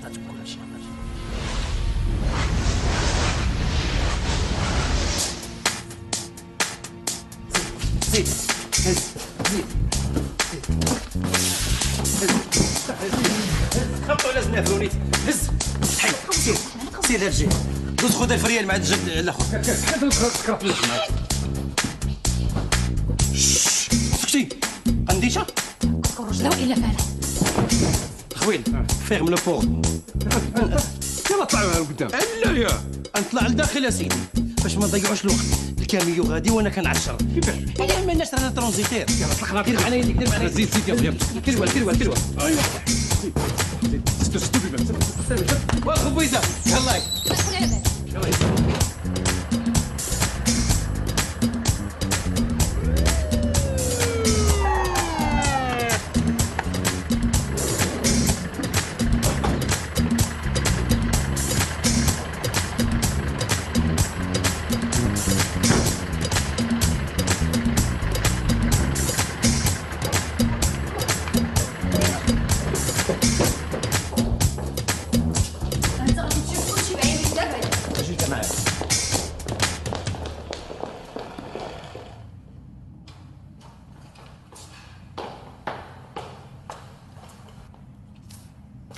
زيد زيد خبطوا على زنا فرونيت هز حي سير سير لهالجهه دوز خذ الفريال مع الجد الاخر سكرت اللحم سكتي قنديشه رجلو الا فانا خويل فيغ من الفوق يلا طلعوا لقدام لا يا نطلع لداخل يا سيدي باش ما نضيعوش الوقت الكاميو غادي وانا كنعشر كيفاش الا ما لناش رانا ترونزيتير يلا طلقنا دير معنا يديك دير معنا زيد يلا كلوه ايوا ستو بيبان واخو بيزا يلا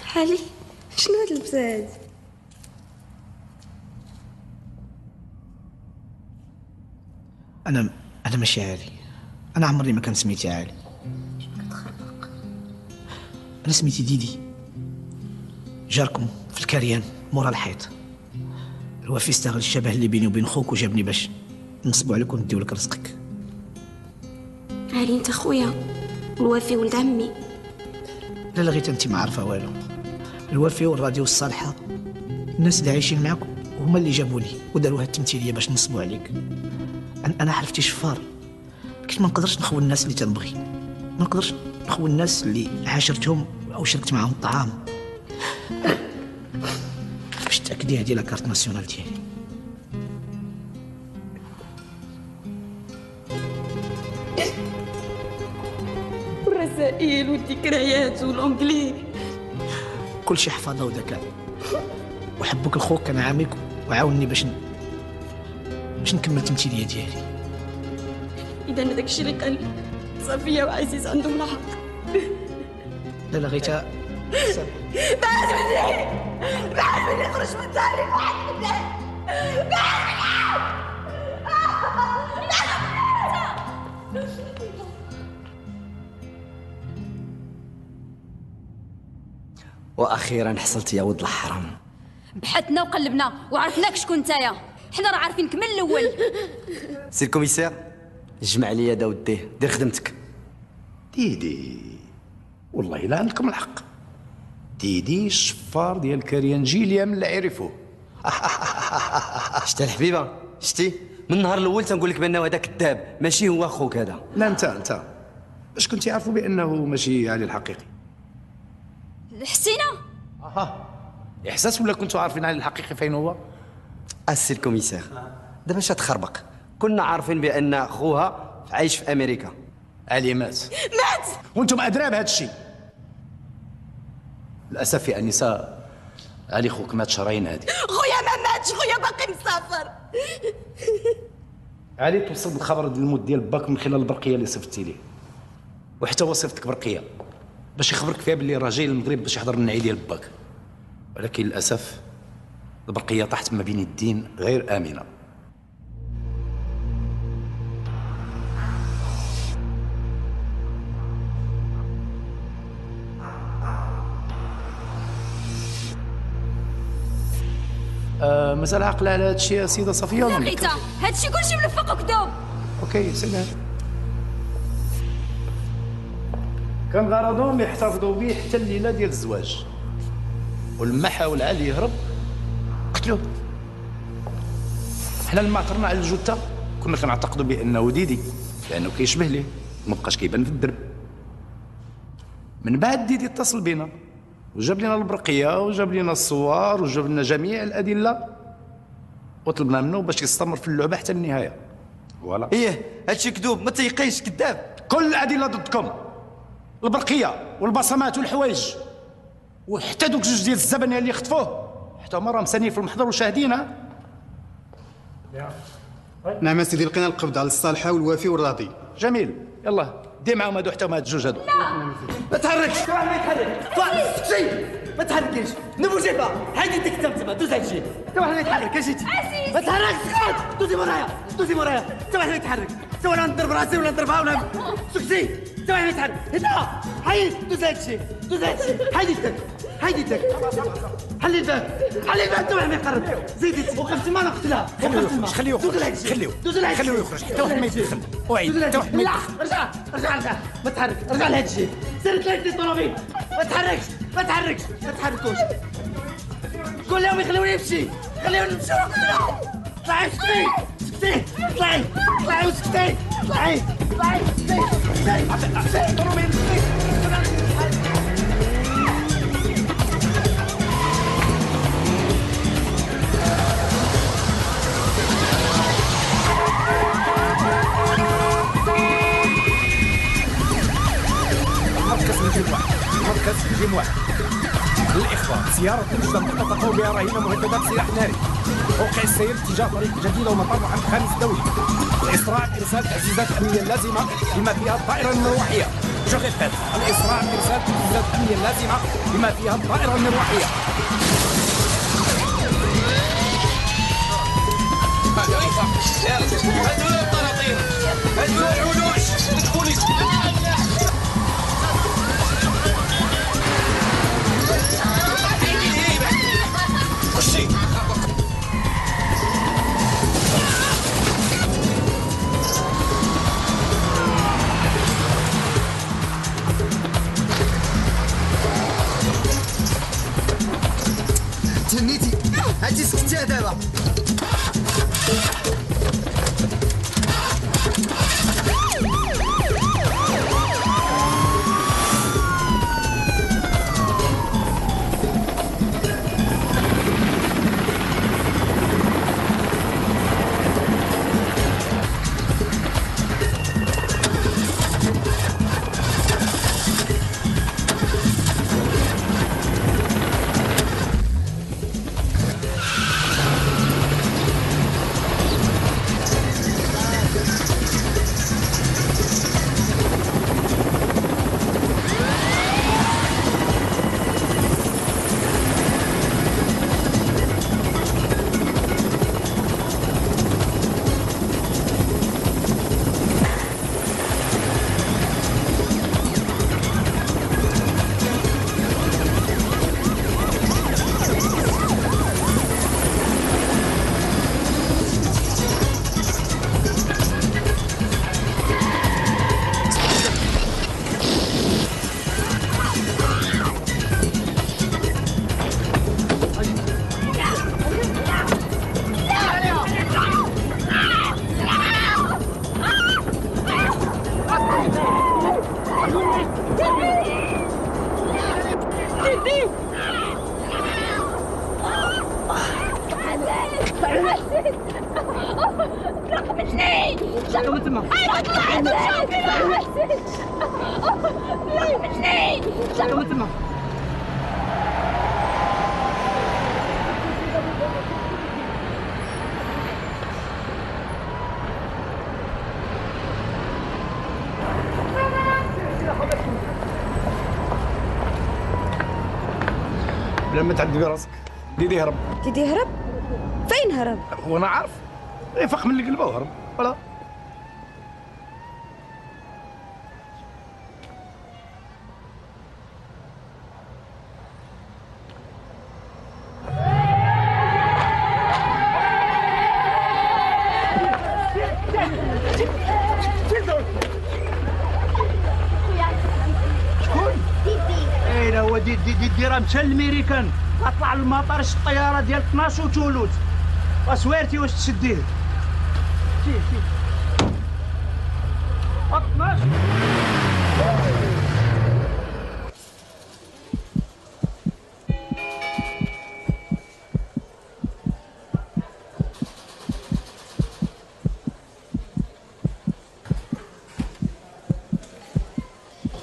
حالي شنو هاد اللبسه هادي؟ انا ماشي عالي، انا عمري ما كان سميتي عالي. انا سميتي ديدي. جاركم في الكريان مورا الحيط. الوفي استغل الشبه اللي بيني وبين خوك وجابني باش نصبوا عليك ونديو لك رزقك. علي انت خويا والوفي ولد عمي. لا غير انت ما عارفه والو. الوفي والراديو الصالحه الناس اللي عايشين معاك هما اللي جابوني وداروا هاد التمثيليه باش نصبوا عليك. انا حرفتي شفار، كنت ما نقدرش نخون الناس اللي تنبغي، ما نقدرش نخون الناس اللي عاشرتهم او شركت معاهم الطعام. باش تاكدي هادي لاكارت ناسيونال ديالي. والرسائل والذكريات والانجلي كل شيء حفاظه وذكاء. وحبك الخوك كان عاميك وعاونني باش نكمل التمثيليه ديالي. اذا هذاك الشيء اللي قال صفيه وعزيز عندهم الحق. لا غيتا بعد مني خرج من داري. بعد واخيرا حصلت يا ولد الحرام. بحثنا وقلبنا وعرفناك شكون نتايا، حنا راه عارفينك من الاول. سي الكوميسير جمع لي داود دير خدمتك. ديدي والله لا عندكم الحق. ديدي الشفار ديال الكريانجيليا من اللي عرفوه. شتي الحبيبه شتي من النهار الاول تنقول لك بانه هذا كذاب ماشي هو خوك هذا. لا انت باش كنتي عارفوا بانه ماشي علي الحقيقي؟ حسينا احساس ولا كنتوا عارفين علي الحقيقي فين هو؟ السي الكوميسير دابا اش تخربق؟ كنا عارفين بان خوها عايش في امريكا. علي مات وانتم ادرى بهذا الشيء. للاسف يا انسه علي خوك مات شهرين هادي. خويا ما ماتش، خويا باقي مسافر. علي توصل بالخبر ديال الموت ديال باك من خلال البرقيه اللي صيفطتي ليه، وحتى هو صيفطك برقيه باش يخبرك فيها باللي راه جاي للمغرب باش يحضر النعي ديال باك، ولكن للاسف البرقيه طاحت ما بين الدين غير امنه. مازال عاقله على هذا الشيء يا سيده صفيه ولا؟ لقيتها هذا الشيء كلشي ملفق وكذوب. اوكي سلام. كان غرضهم يحتفظوا به حتى الليله ديال الزواج، ولما حاول علي يهرب حنا لما عثرنا على الجثه كنا كنعتقدوا بانه ديدي لانه كيشبه ليه ما بقاش كيبان في الدرب. من بعد ديدي اتصل بينا وجاب لنا البرقيه وجاب لنا الصور وجاب لنا جميع الادله وطلبنا منه باش يستمر في اللعبه حتى النهايه. فوالا. ايه هادشي كذوب، ما تيقيش كذاب. كل الادله ضدكم، البرقيه والبصمات والحوايج وحتى دوك جوج ديال الزبنيه اللي خطفوه حتى هما راه مسانين في المحضر وشاهدين. نعم سيدي، لقينا القبض على الصالحه والوافي والراضي. جميل، يلا دي معاهم هادو حتى هما هاد الجوج هادو. ما تحركش، واحد ما يتحرك، سكتي ما تحركيش، ne bougez pas، حيدي يدك تما دوز هادشي، حتى واحد ما يتحرك، اجيتي ما تحركش، سكت، دوزي مورايا، دوزي مورايا، حتى واحد ما يتحرك، سواء انا نضرب راسي ولا نضربها ولا سكتي، حتى واحد ما يتحرك، هنا حيد، دوز هادشي، دوز هادشي، حيد يدك، حيد يدك، حلي الباب، حلي الباب، حتى واحد ما يقرب، زيدي، وقف تما نقتلها، وقف تما، خليه يخرج، خليه يخرج، حتى واحد ما يدخل، وعيد، حتى واحد ما يدخل. رجع رجع رجع، ما تحرك، رجع لهادشي، سير تلاقي الطوموبيل، ما تحركش، ما تحركش، ما تحركوش، قول لهم يخلوني نمشي، خليهم يمشوا، طلعي سكتي، سكتي، طلعي، طلعي وسكتي، طلعي، طلعي سكتي، سكتي، الطوموبيل سكتي. مركز جيم واحد للإخبار سيارة تجد منطقة تقوم بها رهينة مهددات سلاح ناري موقع السير اتجاه طريق جديدة ومطار محمد خامس الدولي الإسراع بإرسال التعزيزات الأمنية اللازمة بما فيها الطائرة المروحية الإسراع بإرسال التعزيزات الأمنية اللازمة بما فيها الطائرة المروحية. هدول الطراطير، هدول العلوش، البوليس. خشي. تهنيتي، هاتي سكتي دابا. لما تعذبي راسك ديدي هرب. ديدي هرب؟ فين هرب؟ هو انا عارف يفق من اللي قلبه وهرب. فوالا. ديدي راه مشى للميريكان، طلع للمطار الطياره ديال 12 وتولوت، وسويرتي واش تشديه.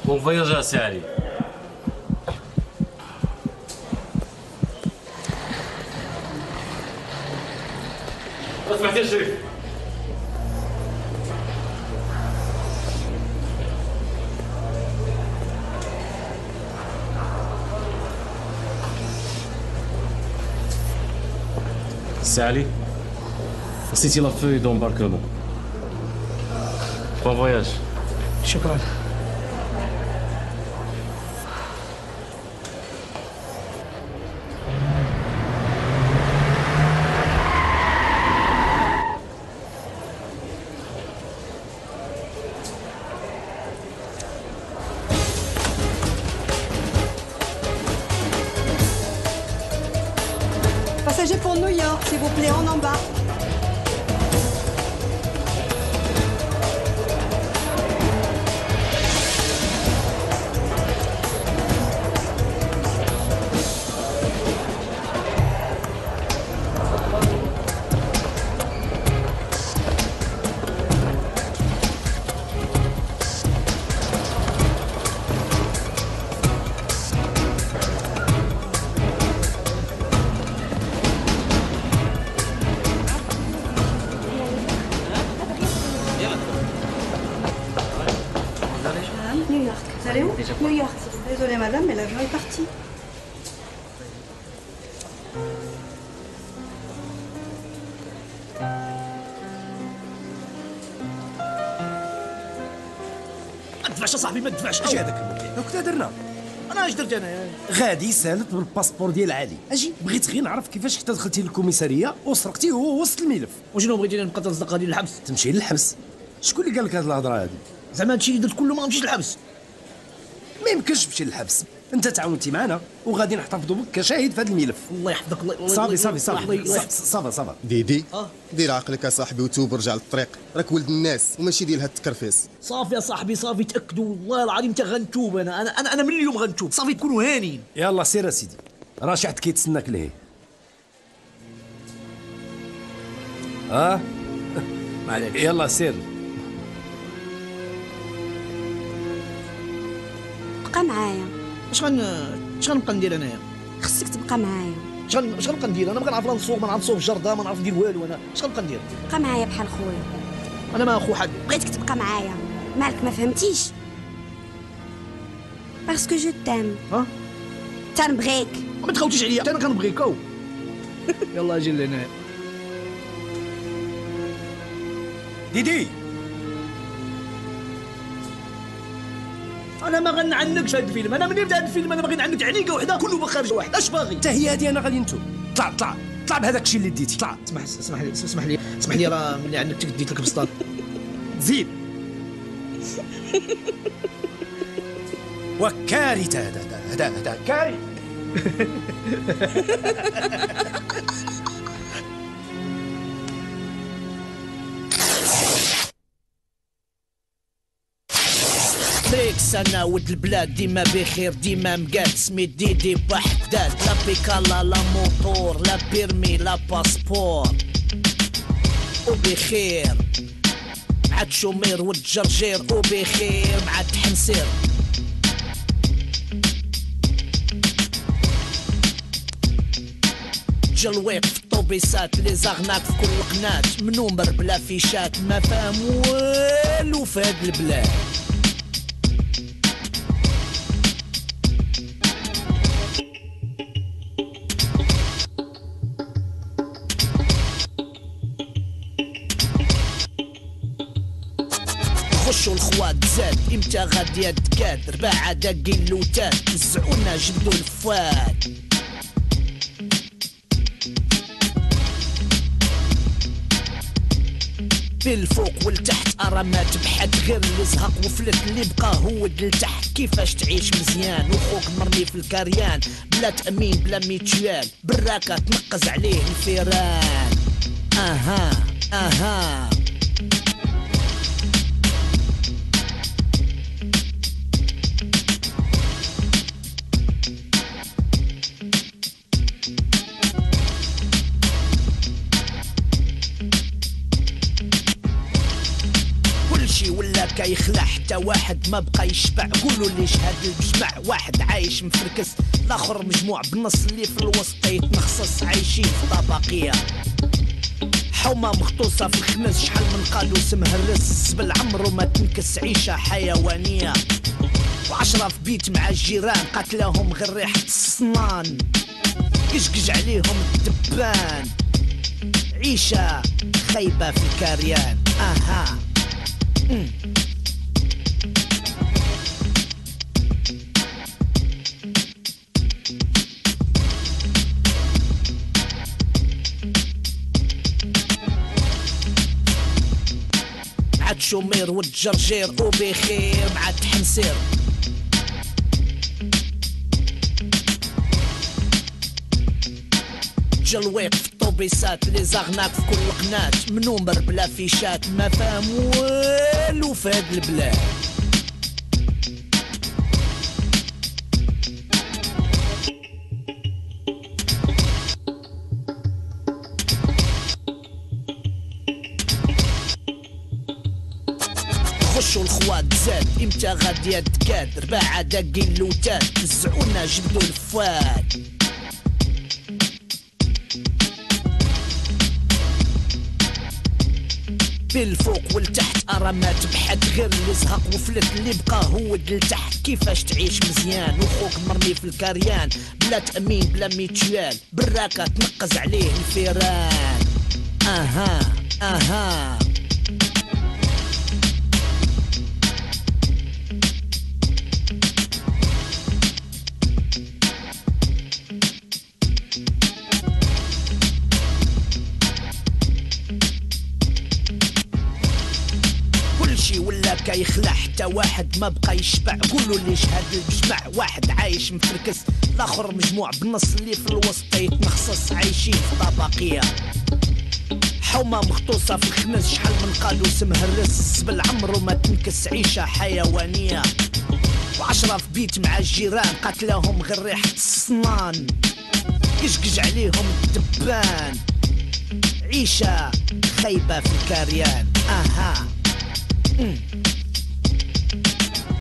Bon voyage à Sali. ما سمعتيش شريف؟ Sali, c'était la feuille d'embarquement. Bon voyage. شكرا. Passager pour New York, s'il vous plaît, en bas. New York. Vous allez où? New York. Désolée madame, mais l'avion est parti. ما تدفعش صاحبي ما تدفعش. اجي هذاك لو كنت درنا انا اش درت انا؟ غادي سالت بالباسبور ديال علي. اجي بغيت غير نعرف كيفاش كنت دخلتي للكوميساريه وسرقتي هو وسط الملف. وشنو بغيتي نبقى تصدق غادي للحبس؟ تمشي للحبس. شكون اللي قال لك هاد الهضره هادي؟ زعما هادشي اللي درت كله ما غنمشيش للحبس. ما يمكنش تمشي للحبس. انت تعاونتي معنا وغادي نحتفظوا بك كشاهد في هذا الملف. الله يحفظك. الله صافي ديدي دير عقلك اصاحبي وتوب ورجع للطريق. راك ولد الناس وماشي ديال هاد التكرفيس. صافي يا صاحبي صافي تاكدوا والله العظيم حتى غنتوب انا من اليوم غنتوب. صافي كونوا هانيين. يلا سير اسيدي راه شحال كيتسناك لهيه. معليش يلا سير. بقى معايا. اش غنبقى ندير انايا؟ خصك تبقى معايا. اش غنبقى ندير؟ انا ما كنعرف لا نسوق ما نعرف نسوق الجرده ما نعرف ندير والو. انا اش غنبقى ندير؟ بقى معايا بحال خويا. انا ما اخو حد. بغيتك تبقى معايا. مالك ما فهمتيش؟ باسكو جو تام. تنبغيك. ما تخوتيش عليا انا كنبغيك. يلا اجي لهنا. ديدي انا ما غنعنقش هذا الفيلم. انا منين بدا هذا الفيلم انا باغي نعنق عنيقه وحده كله بخارج واحد. اش باغي؟ حتى هي هذه انا غادي نتو. طلع بهذاك الشيء اللي ديتي. طلع. اسمح لي راه ملي عنقتك ديت لك بسطات. زيد. وكارثه هذا كارثه. بريكس انا ولد البلاد ديما بخير ديما مقاد سمي ديدي بحداد. لا بيكالا لا موطور لا بيرمي لا باسبور وبخير مع الشومير والجرجير وبخير مع التحنسير. جلويق في الطوبيسات لي زغناك في كل قناة منومر بلا فيشات ما فاهم والو في هاد البلاد. خشوا الخوات زاد امتى غادي يتكاد 4 داقين لوتات وزعونا جبدوا الفات. بالفوق والتحت ارامات بحد غير اللي زهق وفلت اللي بقى هو لتحت. كيفاش تعيش مزيان وخوك مرمي في الكريان بلا تأمين بلا ميتشوال براكة تنقز عليه الفيران. اها كلشي ولا كيخلع حتى واحد ما بقى يشبع. قولوا ليش هاد المجمع واحد عايش مفركس، الاخر مجموع بالنص اللي في الوسط يتنخصص عايشين في طبقيه. حومه مخطوصه في الخنز، شحال من قادوس مهرس، الزبل عمرو ما تنكس، عيشه حيوانيه. وعشرة في بيت مع الجيران قتلهم غير ريحه الصنان، قشقش عليهم الدبان، عيشه خيبه في الكريان. اها عاد شومير والجرجير وبخير مع تحنسير. جلويق في الطوبيسات، لي زغناك في كل قناة، منومر بلا فيشات، ما فاهم والو في هاد البلاد. خشوا الخوات زاد، امتى غادي يتكاد، رباعة داقين لوتات، نزعونا جبدوا الفات. بالفوق والتحت ارامات بحد، غير اللي زهق وفلت، اللي بقى هو لتحت. كيفاش تعيش مزيان وخوك مرمي في الكريان، بلا تأمين بلا ميتوال، براكة تنقز عليه الفيران. اها اها ولا كيخلع حتى واحد ما بقى يشبع. قولوا ليش هاد المجمع واحد عايش مفركس، الاخر مجموع بالنص اللي في الوسط يتنخصص عايشين في طبقيه. حومه مخطوصه في الخنز، شحال من قادوس مهرس، الزبل عمرو ما تنكس، عيشه حيوانيه. وعشرة في بيت مع الجيران قتلهم غير ريحه الصنان، قشقش عليهم الدبان، عيشه خيبه في الكريان. اها